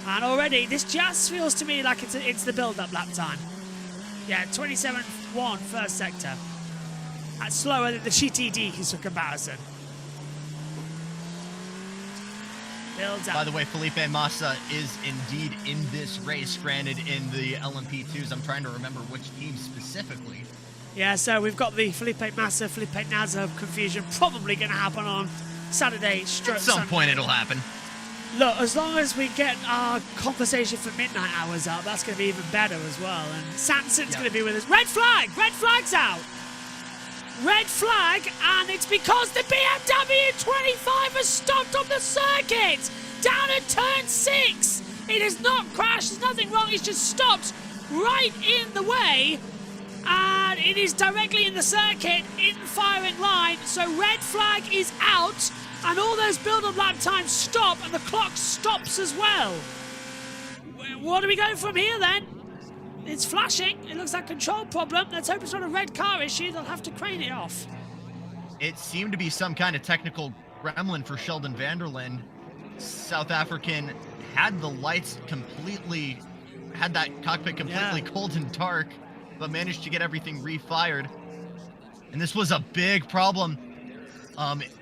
And already, this just feels to me like it's the build-up lap time. Yeah, 27.1 first sector. That's slower than the GTD for comparison. Builds up. By the way, Felipe Massa is indeed in this race, granted in the LMP2s. I'm trying to remember which team specifically. Yeah, so we've got the Felipe Massa, Felipe Nasser confusion probably going to happen on Saturday. At some point it'll happen. Look, as long as we get our conversation for midnight hours up, that's going to be even better as well. And Sanson's going to be with us. Red flag! Red flag's out! Red flag, and it's because the BMW 25 has stopped on the circuit! Down at turn 6! It has not crashed, there's nothing wrong, it's just stopped right in the way. And it is directly in the circuit, in firing line. So red flag is out, and all those build-up lap times stop, and the clock stops as well. What do we go from here then? It's flashing. It looks like a control problem. Let's hope it's not a red car issue. They'll have to crane it off. It seemed to be some kind of technical gremlin for Sheldon Vanderlinde. South African had the lights completely, had that cockpit completely cold and dark, but managed to get everything refired. And this was a big problem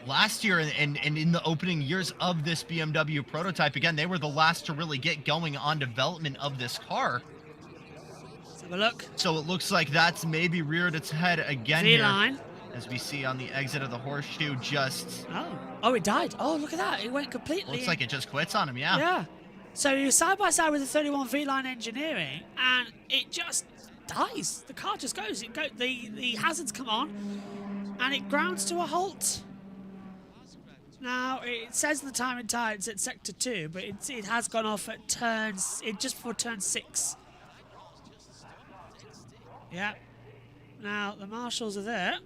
last year and in the opening years of this BMW prototype. Again, they were the last to really get going on development of this car. Let's have a look. So it looks like that's maybe reared its head again V-line. here, as we see on the exit of the horseshoe. Just oh, it died. Oh, look at that. It went completely. looks like it just quits on him. Yeah. Yeah. So he was side by side with the 31 V-line engineering, and it just dies. The car just goes. The hazards come on, and it grounds to a halt. Now it says in the time and tire it's at sector 2, but it has gone off at just before turn 6. Yeah. Now the marshals are there.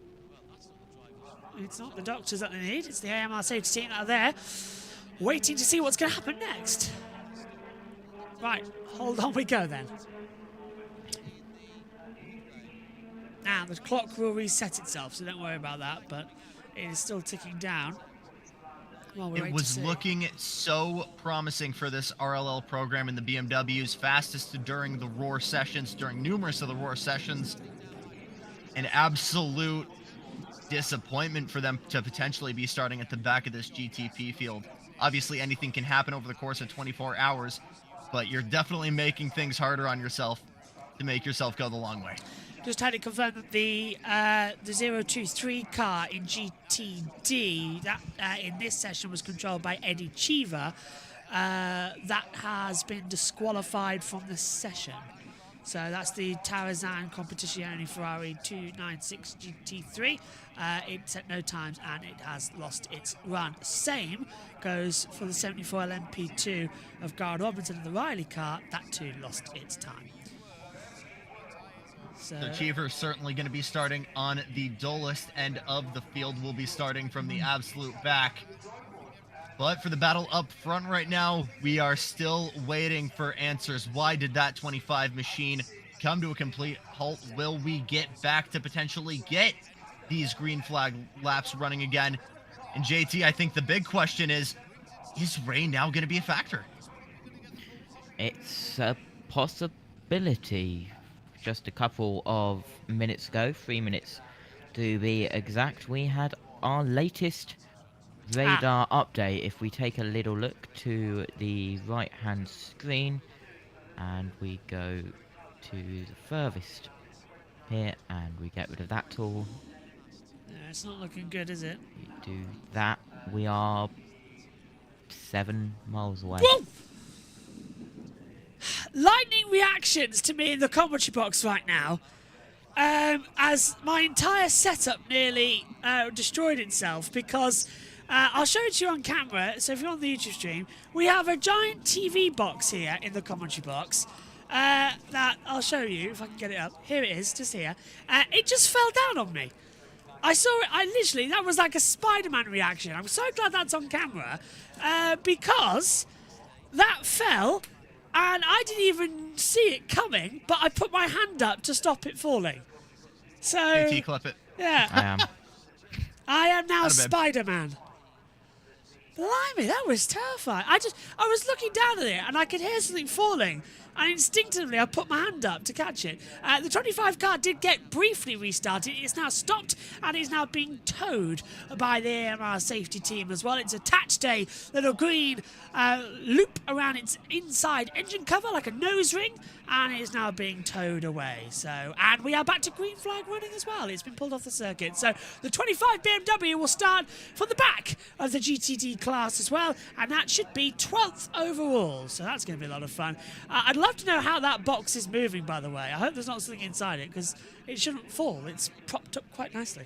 It's not the doctors that they need, it's the AMR safety team that are there, waiting to see what's going to happen next. Right, hold on we go then. Now the clock will reset itself, so don't worry about that, but it is still ticking down. It was looking so promising for this RLL program in the BMWs, fastest during the Roar sessions, during numerous of the Roar sessions. An absolute disappointment for them to potentially be starting at the back of this GTP field. Obviously, anything can happen over the course of 24 hours, but you're definitely making things harder on yourself to make yourself go the long way. Just had it confirmed that the 023 car in GTD, that in this session was controlled by Eddie Cheever, that has been disqualified from the session. So that's the Tarazan Competizione Ferrari 296 GT3. It's at no times and it has lost its run. Same goes for the 74 LMP2 of Garrett Robinson and the Riley car. That too lost its time. So Cheever's certainly going to be starting on the dullest end of the field. We'll be starting from the absolute back. But for the battle up front right now, we are still waiting for answers. Why did that 25 machine come to a complete halt? Will we get back to potentially get these green flag laps running again? And JT, I think the big question is rain now going to be a factor? It's a possibility. Just a couple of minutes ago, 3 minutes to be exact, we had our latest radar update. If we take a little look to the right hand screen and we go to the furthest here and we get rid of that tool. Yeah, it's not looking good, is it? We do that, we are 7 miles away. Whoa! lightning reactions to me in the commentary box right now, as my entire setup nearly destroyed itself, because I'll show it to you on camera. So if you're on the YouTube stream, we have a giant TV box here in the commentary box that I'll show you if I can get it up. Here it is, just here. It just fell down on me. I saw it, that was like a Spider-Man reaction. I'm so glad that's on camera, because that fell, and I didn't even see it coming, but I put my hand up to stop it falling. So, AT, clip it. Yeah. I am now Spider-Man. Blimey, that was terrifying. I was looking down at it, and I could hear something falling, and instinctively I put my hand up to catch it. The 25 car did get briefly restarted. It's now stopped, and is now being towed by the AMR safety team as well. It's attached a little green loop around its inside engine cover, like a nose ring, and it is now being towed away. So, and we are back to green flag running as well. It's been pulled off the circuit. So the 25 BMW will start from the back of the GTD class as well, and that should be 12th overall. So that's going to be a lot of fun. I'd love to know how that box is moving, by the way. I hope there's not something inside it, because it shouldn't fall. It's propped up quite nicely.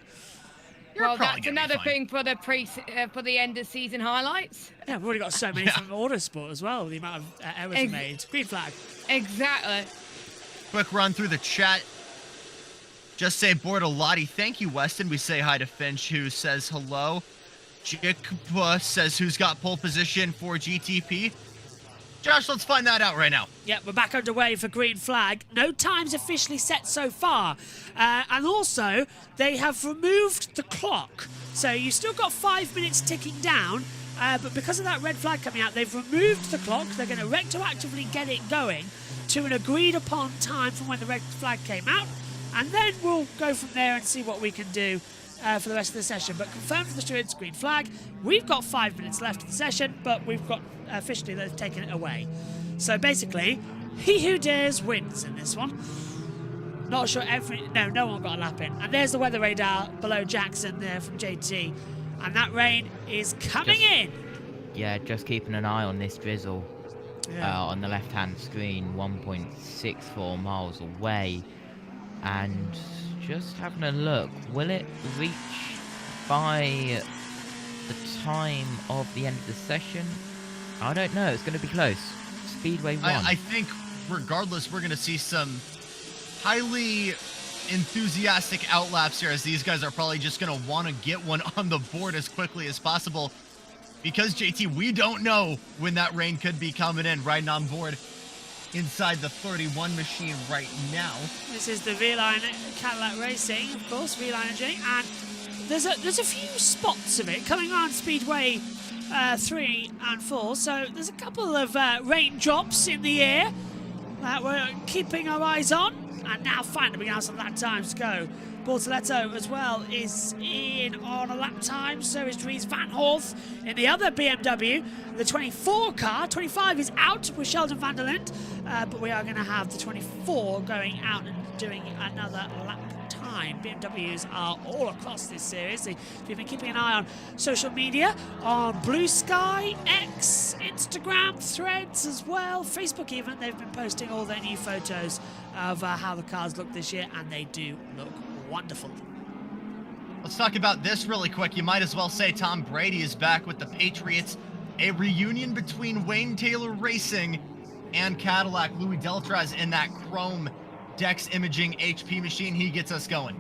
Well, that's another thing for the for the end of season highlights. Yeah, we've already got so many from Autosport as well. The amount of errors made. Green flag. Exactly. Quick run through the chat. Just say Bortolotti. Thank you, Weston. We say hi to Finch, who says hello. Jikpa says who's got pole position for GTP. Josh, let's find that out right now. Yep, we're back underway for green flag. No times officially set so far. And also, they have removed the clock. So you've still got 5 minutes ticking down, but because of that red flag coming out, they've removed the clock. They're going to retroactively get it going to an agreed upon time from when the red flag came out. And then we'll go from there and see what we can do for the rest of the session. But confirmed for the stewards, green flag. We've got 5 minutes left of the session, but we've got officially they've taken it away. So basically, he who dares wins in this one. Not sure no one got a lap in. And there's the weather radar below Jackson there from JT. And that rain is coming in. Yeah, just keeping an eye on this drizzle. On the left-hand screen, 1.64 miles away. And just having a look, will it reach by the time of the end of the session? I don't know, it's going to be close. Speedway 1. I think, regardless, we're going to see some highly enthusiastic outlaps here, as these guys are probably just going to want to get one on the board as quickly as possible. Because, JT, we don't know when that rain could be coming in, riding on board inside the 31 machine right now. This is the V-Line Cadillac Racing, of course, V-Line Energy, and there's a few spots of it coming on Speedway 3 and 4, so there's a couple of raindrops in the air that we're keeping our eyes on, and now finally we have some lap times to go. Bortoletto as well is in on a lap time, so is Dries Van Horth in the other BMW. The 24 car, 25 is out with Sheldon van der Linde, but we are going to have the 24 going out and doing another lap time. BMWs are all across this series. We've been keeping an eye on social media, on BlueSky, X, Instagram, Threads as well, Facebook even. They've been posting all their new photos of how the cars look this year, and they do look wonderful. Let's talk about this really quick. You might as well say Tom Brady is back with the Patriots. A reunion between Wayne Taylor Racing and Cadillac. Louis Deltraz in that chrome Dex Imaging HP machine. He gets us going.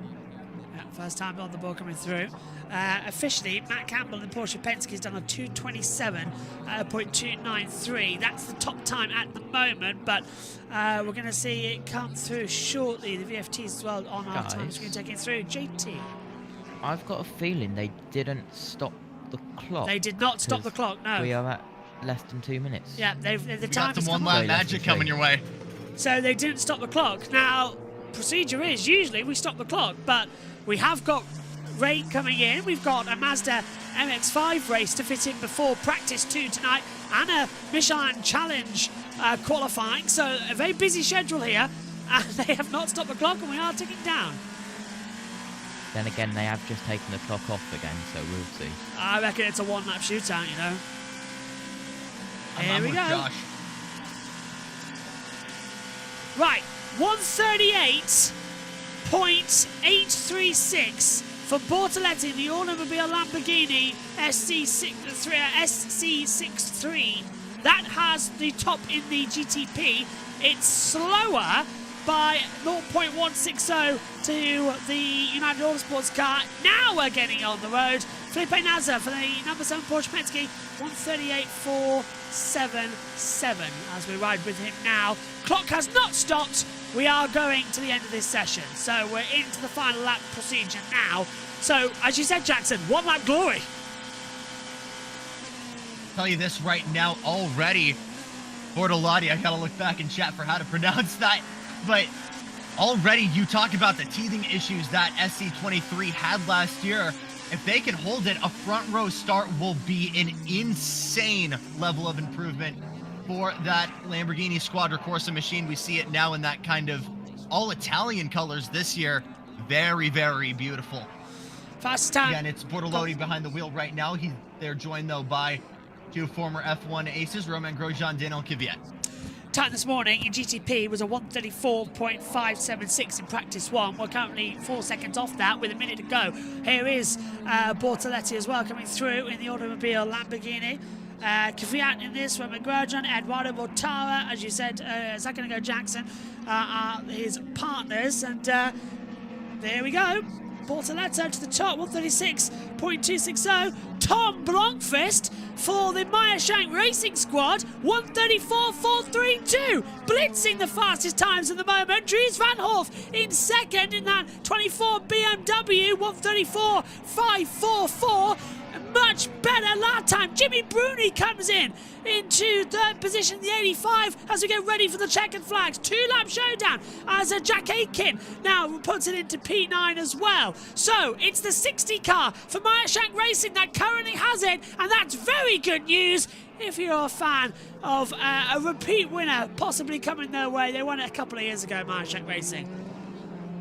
Yeah, first time on the board coming through. Officially, Matt Campbell and Porsche Penske has done a 2:27.293. That's the top time at the moment, but we're going to see it come through shortly. The VFTs as well on our time screen taking through. JT. I've got a feeling they didn't stop the clock. They did not stop the clock, no. We are at less than 2 minutes. Yeah, the time got some one-lap magic coming your way. So they didn't stop the clock. Now, procedure is usually we stop the clock, but we have got rain coming in. We've got a Mazda MX-5 race to fit in before practice 2 tonight, and a Michelin Challenge qualifying. So a very busy schedule here, and they have not stopped the clock, and we are ticking down. Then again, they have just taken the clock off again, so we'll see. I reckon it's a one-lap shootout, you know. Here we go. Josh. Right, 138.836 for Bortoletti, the automobile Lamborghini SC63. That has the top in the GTP. It's slower by 0.160 to the United Autosports car. Now we're getting on the road. Felipe Nasr for the number 7 Porsche Penske, 138.477 as we ride with him now. Clock has not stopped. We are going to the end of this session, so we're into the final lap procedure now. So, as you said, Jackson, one lap glory. Tell you this right now already, Bortolotti, I gotta look back in chat for how to pronounce that, but already you talk about the teething issues that SC23 had last year. If they can hold it, a front row start will be an insane level of improvement for that Lamborghini Squadra Corsa machine. We see it now in that kind of all Italian colors this year. Very, very beautiful. Fast time. Again, it's Bortolotti behind the wheel right now. They're joined though by two former F1 aces, Romain Grosjean, Daniel Kvyat. Time this morning in GTP was a 134.576 in practice 1. We're currently 4 seconds off that with a minute to go. Here is Bortoletti as well coming through in the automobile Lamborghini. Kvyat in this, Romain Grosjean, Eduardo Mortara, as you said a second ago, Jackson, are his partners. And there we go. Bortoletti to the top, 136.260. Tom Blomqvist for the Meyershank Racing Squad, 134.432. Blitzing the fastest times at the moment. Dries Van Hoff in second in that 24 BMW, 134.544. Much better lap time. Jimmy Bruni comes in into third position in the 85 as we get ready for the checkered flags. 2-lap showdown as Jack Aitken now puts it into P9 as well. So it's the 60 car for Meyershank Racing that currently has it, and that's very good news if you're a fan of a repeat winner possibly coming their way. They won it a couple of years ago, Meyershank Racing.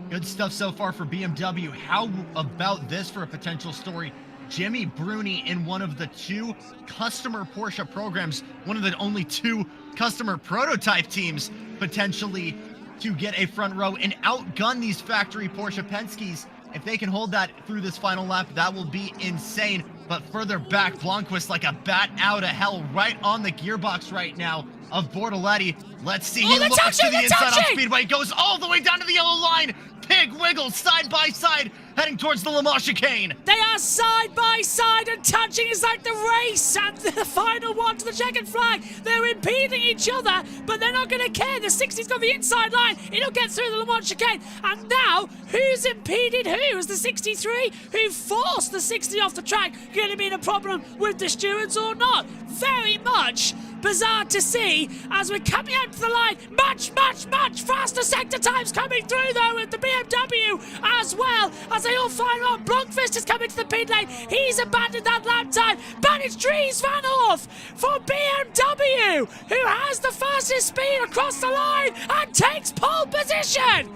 Good stuff so far for BMW. How about this for a potential story? Jimmy Bruni in one of the 2 customer Porsche programs, one of the only 2 customer prototype teams potentially to get a front row and outgun these factory Porsche Penskes. If they can hold that through this final lap, that will be insane. But further back, Blomqvist like a bat out of hell right on the gearbox right now of Bortoletti. Let's see, he looks to the inside on Speedway, goes all the way down to the yellow line. Pig wiggles side by side, heading towards the Le Mans chicane. They are side by side and touching. It's like the race and the final one to the checkered flag. They're impeding each other, but they're not going to care. The 60's got the inside line. It'll get through the Le Mans chicane. And now, who's impeded who? Is the 63 who forced the 60 off the track going to be in a problem with the stewards or not? Very much bizarre to see as we're coming out to the line. Much faster sector times coming through though with the BMW as well as they all fire on. Blomqvist is coming to the pit lane. He's abandoned that lap time, but it's Dries Van Hoff for BMW who has the fastest speed across the line and takes pole position.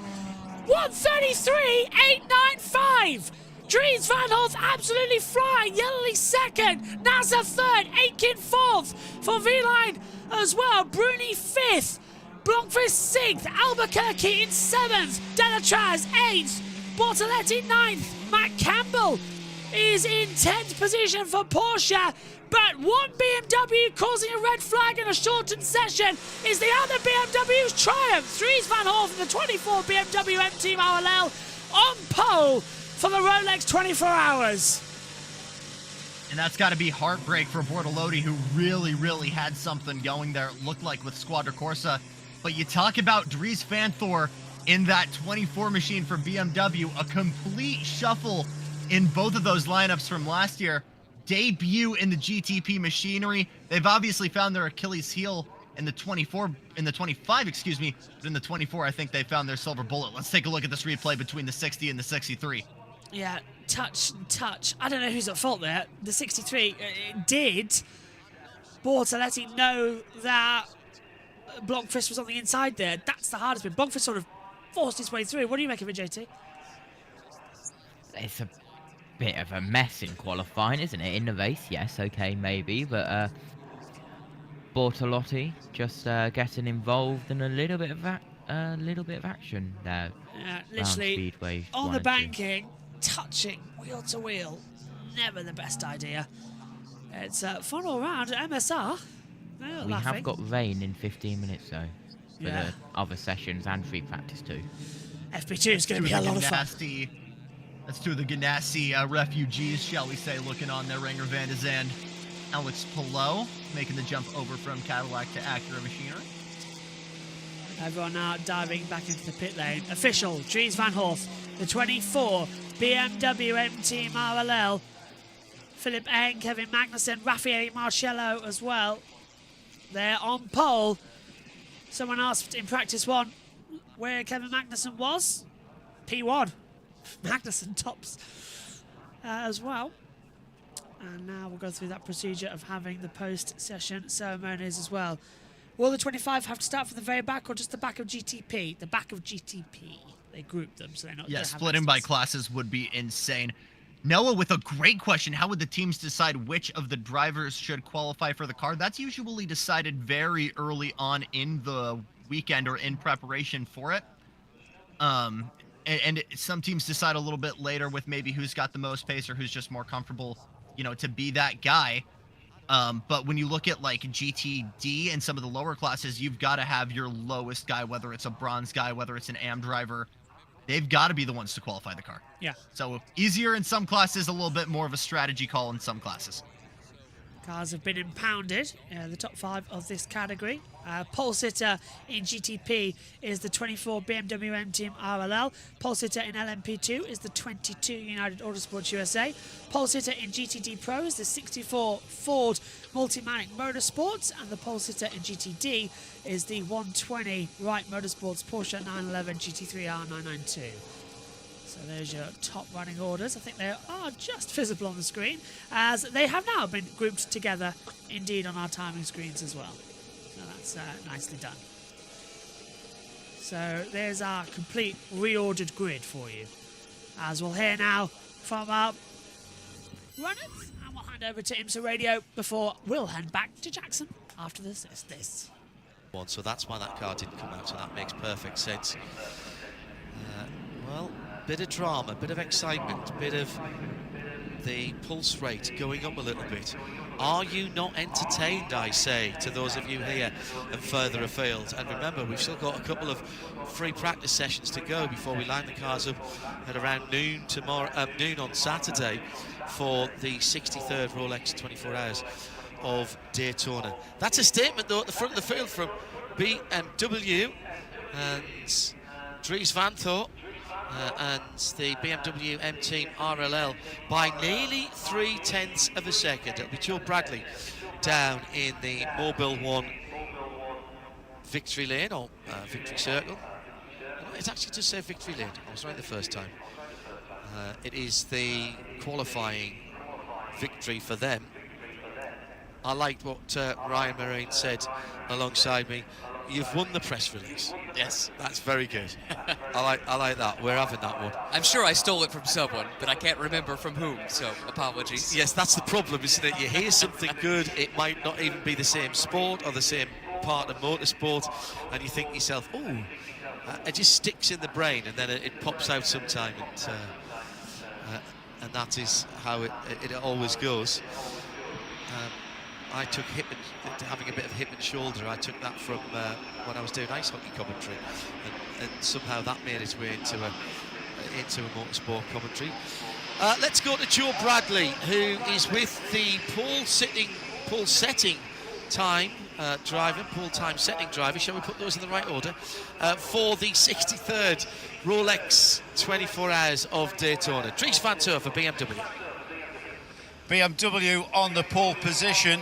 133.895. Dries Van Hoff absolutely flying. Yellowly second. Nasr third. Aitken fourth for V-Line as well. Bruni fifth. Blomqvist sixth. Albuquerque in seventh. Delatraz eighth. Bortoletti ninth. Matt Campbell is in 10th position for Porsche. But one BMW causing a red flag in a shortened session is the other BMW's triumph. Dries Van Hoff in the 24 BMW M Team RLL on pole for the Rolex 24 Hours. And that's got to be heartbreak for Bortolotti, who really had something going there, it looked like, with Squadra Corsa. But you talk about Dries Van Thor in that 24 machine for BMW, a complete shuffle in both of those lineups from last year. Debut in the GTP machinery. They've obviously found their Achilles heel in the 25, excuse me. But in the 24, I think they found their silver bullet. Let's take a look at this replay between the 60 and the 63. Yeah, touch. I don't know who's at fault there. The 63 did Bortoletti know that Blomqvist was on the inside there? That's the hardest bit. Blomqvist sort of forced his way through. What do you make of it, JT? It's a bit of a mess in qualifying, isn't it? In the race, yes, okay, maybe, but Bortolotti just getting involved in a little bit of a little bit of action there. Literally Speedway on 1 the and 2. banking, touching wheel to wheel. Never the best idea. It's fun all round at MSR. We have got rain in 15 minutes though, for Yeah. the other sessions and free practice too. FP2 is going to be a lot of fun. That's two of the Ganassi refugees, shall we say, looking on there. Renger van de Zand, Alex Palou, making the jump over from Cadillac to Acura Machinery. Everyone now diving back into the pit lane. Official, Dries Van Horst, the 24 BMW M Team RLL. Philip Eng, Kevin Magnussen, Raffaele Marcello as well. They're on pole. Someone asked in practice 1 where Kevin Magnussen was. P1. Magnussen tops as well. And now we'll go through that procedure of having the post-session ceremonies as well. Will the 25 have to start from the very back or just the back of GTP? The back of GTP. They group them, so they're not... Yeah, splitting by classes would be insane. Noah with a great question. How would the teams decide which of the drivers should qualify for the car? That's usually decided very early on in the weekend or in preparation for it. And some teams decide a little bit later with maybe who's got the most pace or who's just more comfortable, you know, to be that guy. But when you look at like GTD and some of the lower classes, you've got to have your lowest guy, whether it's a bronze guy, whether it's an AM driver. They've got to be the ones to qualify the car. Yeah. So easier in some classes, a little bit more of a strategy call in some classes. Cars have been impounded. The top 5 of this category. Pole sitter in GTP is the 24 BMW M Team RLL. Pole sitter in LMP2 is the 22 United Autosports USA. Pole sitter in GTD Pro is the 64 Ford Multimatic Motorsports, and the pole sitter in GTD is the 120 Wright Motorsports Porsche 911 GT3 R992. So there's your top running orders. I think they are just visible on the screen, as they have now been grouped together, indeed, on our timing screens as well. So that's nicely done. So there's our complete reordered grid for you. As we'll hear now from our runners, and we'll hand over to IMSA Radio before we'll hand back to Jackson after this. So that's why that car didn't come out, so that makes perfect sense. Well, bit of drama, bit of excitement, bit of the pulse rate going up a little bit. Are you not entertained, I say, to those of you here and further afield? And remember, we've still got a couple of free practice sessions to go before we line the cars up at around noon noon on Saturday for the 63rd Rolex 24 Hours of Daytona. That's a statement, though, at the front of the field from BMW and Dries Van Thor. And the BMW M Team RLL by nearly 0.3 of a second. It'll be Joe Bradley down in the Mobile 1 victory lane, or victory circle. It actually does say victory lane. I was right the first time. It is the qualifying victory for them. I liked what Ryan Marine said alongside me. You've won the press release. Yes. That's very good. I like that. We're having that one. I'm sure I stole it from someone, but I can't remember from whom, so apologies. Yes, that's the problem, isn't it? You hear something good, it might not even be the same sport or the same part of motorsport, and you think to yourself, oh, it just sticks in the brain, and then it pops out sometime, and that is how it always goes. I took having a bit of hip and shoulder. I took that from when I was doing ice hockey commentary, and somehow that made its way into a motorsport commentary. Let's go to Joe Bradley, who is with the pole setting time driver, pole time setting driver. Shall we put those in the right order? For the 63rd Rolex 24 Hours of Daytona. Dries Van Thor for BMW. BMW on the pole position.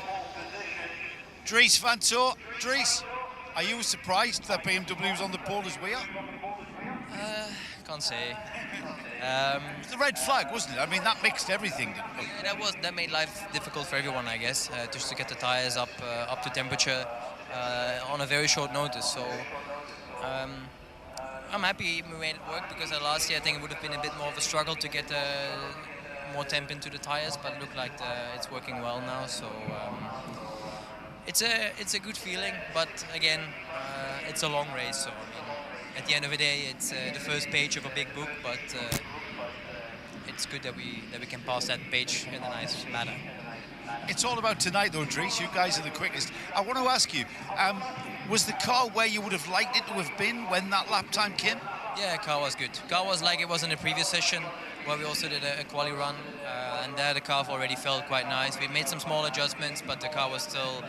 Dries Van Thor. Dries, are you surprised that BMW is on the pole as we are? Can't say. The red flag, wasn't it? I mean, that mixed everything. Yeah, that made life difficult for everyone, I guess, just to get the tires up to temperature on a very short notice. So I'm happy we made it work, because last year I think it would have been a bit more of a struggle to get more temp into the tires, but it looked like it's working well now. So it's a good feeling, but again, it's a long race. So I mean, at the end of the day, it's the first page of a big book, but it's good that we can pass that page in a nice manner. It's all about tonight, though, Dries. You guys are the quickest. I want to ask you, was the car where you would have liked it to have been when that lap time came? Yeah, car was good. Car was like it was in the previous session, where we also did a quali run, and there the car already felt quite nice. We made some small adjustments, but the car was still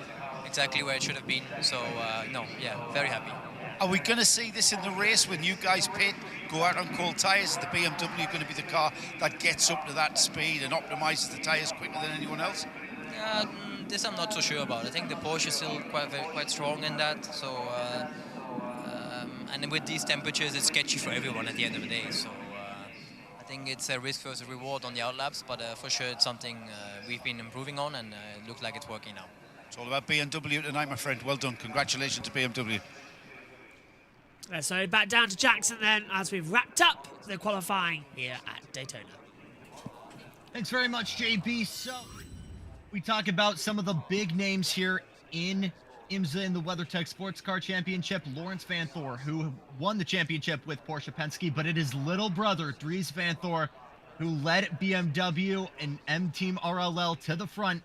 exactly where it should have been. So, no, yeah, very happy. Are we going to see this in the race when you guys pit, go out on cold tyres? Is the BMW going to be the car that gets up to that speed and optimises the tyres quicker than anyone else? This I'm not so sure about. I think the Porsche is still quite strong in that. So, and with these temperatures, it's sketchy for everyone at the end of the day. So, I think it's a risk versus reward on the outlaps, but for sure it's something we've been improving on, and it looks like it's working now. It's all about BMW tonight, my friend. Well done. Congratulations to BMW. Let's throw it back down to Jackson then, as we've wrapped up the qualifying here at Daytona. Thanks very much, JB. So, we talk about some of the big names here in IMSA in the WeatherTech Sports Car Championship. Lawrence Van Thor, who won the championship with Porsche Penske, but it is little brother, Dries Van Thor, who led BMW and M-Team RLL to the front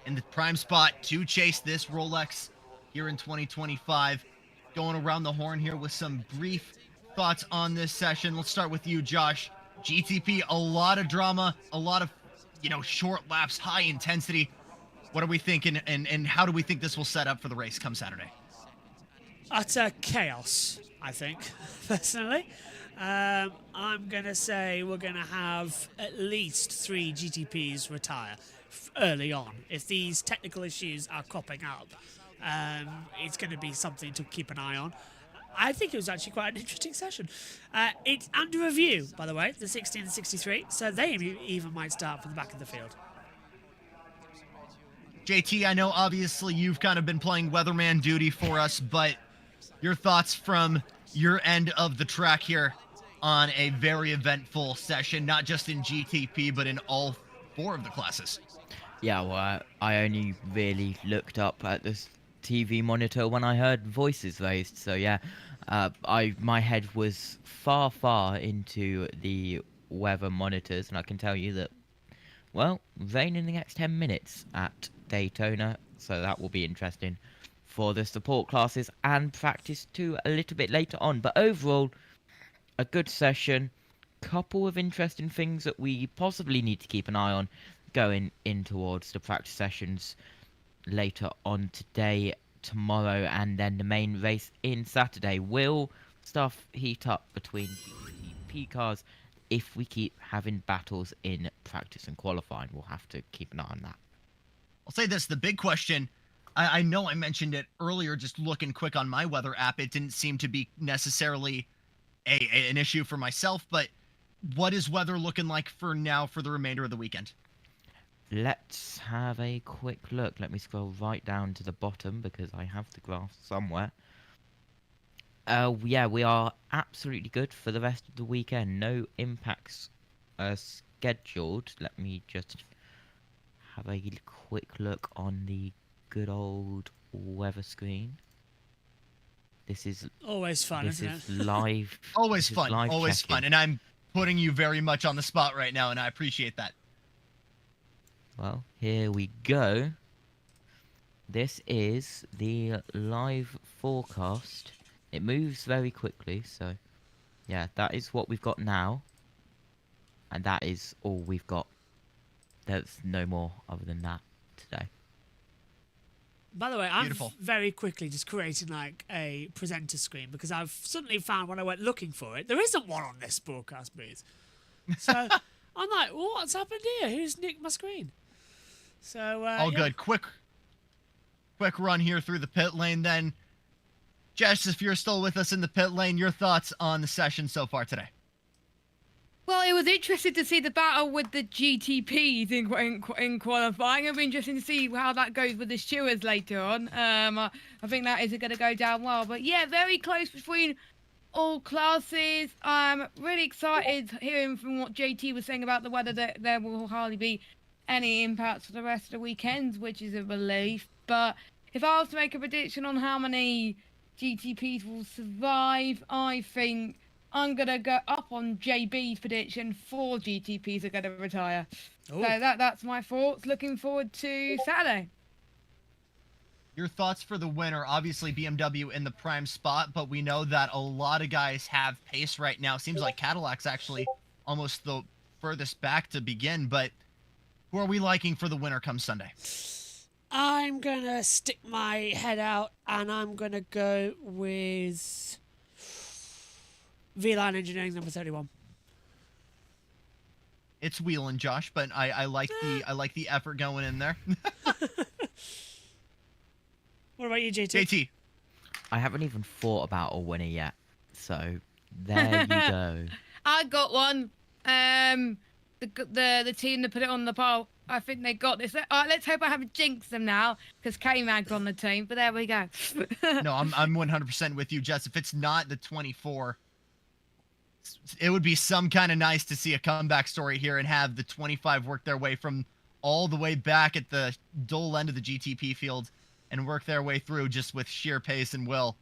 in the prime spot to chase this Rolex here in 2025. Going around the horn here with some brief thoughts on this session. Let's start with you, Josh. GTP, a lot of drama, a lot of, short laps, high intensity. What are we thinking, and how do we think this will set up for the race come Saturday? Utter chaos, I think, personally. I'm going to say we're going to have at least 3 GTPs retire early on. If these technical issues are cropping up, it's going to be something to keep an eye on. I think it was actually quite an interesting session. It's under review, by the way, the 60 and the 63, so they even might start from the back of the field. JT, I know obviously you've kind of been playing weatherman duty for us, but your thoughts from your end of the track here on a very eventful session, not just in GTP, but in all 4 of the classes. Yeah, well, I only really looked up at this TV monitor when I heard voices raised, so yeah, my head was far into the weather monitors, and I can tell you that, well, rain in the next 10 minutes at Daytona, so that will be interesting for the support classes and practice too a little bit later on. But overall, a good session, couple of interesting things that we possibly need to keep an eye on going in towards the practice sessions later on today, tomorrow, and then the main race in Saturday. Will stuff heat up between GTP cars if we keep having battles in practice and qualifying? We'll have to keep an eye on that. I'll say this, the big question, I know I mentioned it earlier, just looking quick on my weather app, it didn't seem to be necessarily an issue for myself, but what is weather looking like for now for the remainder of the weekend? Let's have a quick look. Let me scroll right down to the bottom because I have the graph somewhere. Yeah, we are absolutely good for the rest of the weekend. No impacts scheduled. Let me just have a quick look on the good old weather screen. This is always fun, isn't it? This is live. Always fun, always fun. And I'm putting you very much on the spot right now, and I appreciate that. Well, here we go. This is the live forecast. It moves very quickly, so yeah, that is what we've got now. And that is all we've got. There's no more other than that today. By the way, I'm Beautiful. very quickly just creating like a presenter screen because I've suddenly found when I went looking for it, there isn't one on this broadcast booth. So I'm like, what's happened here? Who's nicked my screen? So all yeah. good. Quick run here through the pit lane then. Jess, if you're still with us in the pit lane, your thoughts on the session so far today? Well, it was interesting to see the battle with the GTPs in qualifying. It'll be interesting to see how that goes with the stewards later on. I think that is going to go down well. But yeah, very close between all classes. I'm really excited hearing from what JT was saying about the weather, that there will hardly be any impacts for the rest of the weekends, which is a relief. But if I was to make a prediction on how many GTPs will survive. I think I'm going to go up on JB's prediction. 4 GTPs are going to retire. Ooh. So that's my thoughts. Looking forward to Saturday. Your thoughts for the winner? Obviously, BMW in the prime spot, but we know that a lot of guys have pace right now. Seems like Cadillac's actually almost the furthest back to begin, but who are we liking for the winner come Sunday? I'm going to stick my head out and I'm going to go with V-Line Engineering number 31. It's wheeling, Josh, but I like the effort going in there. What about you, JT? JT. I haven't even thought about a winner yet, so there you go. I got one. The team that put it on the poll, I think they got this. All right, let's hope I haven't jinxed them now, because K-Mag's on the team, but there we go. No, I'm 100% with you, Jess. If it's not the 24, it would be some kind of nice to see a comeback story here and have the 25 work their way from all the way back at the dull end of the GTP field and work their way through just with sheer pace and will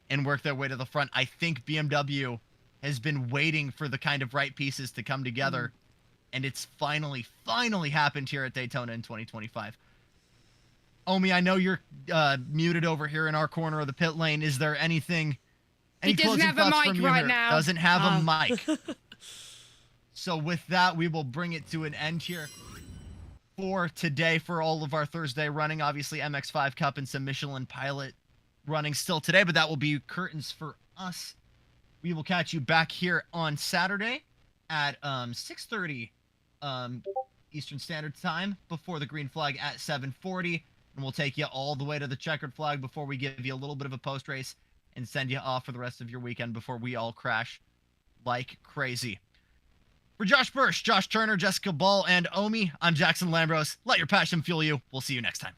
and work their way to the front. I think BMW has been waiting for the kind of right pieces to come together, and it's finally happened here at Daytona in 2025. Omi, I know you're muted over here in our corner of the pit lane. Is there anything, any closing thoughts from you? He doesn't have a mic right now. Doesn't have a mic. So with that, we will bring it to an end here for today for all of our Thursday running. Obviously, MX5 Cup and some Michelin Pilot running still today, but that will be curtains for us. We will catch you back here on Saturday at 6:30 Eastern Standard Time before the green flag at 7:40, and we'll take you all the way to the checkered flag before we give you a little bit of a post race and send you off for the rest of your weekend before we all crash like crazy. For Josh Bursch, Josh Turner, Jessica Ball, and Omi, I'm Jackson Lambros. Let your passion fuel you. We'll see you next time.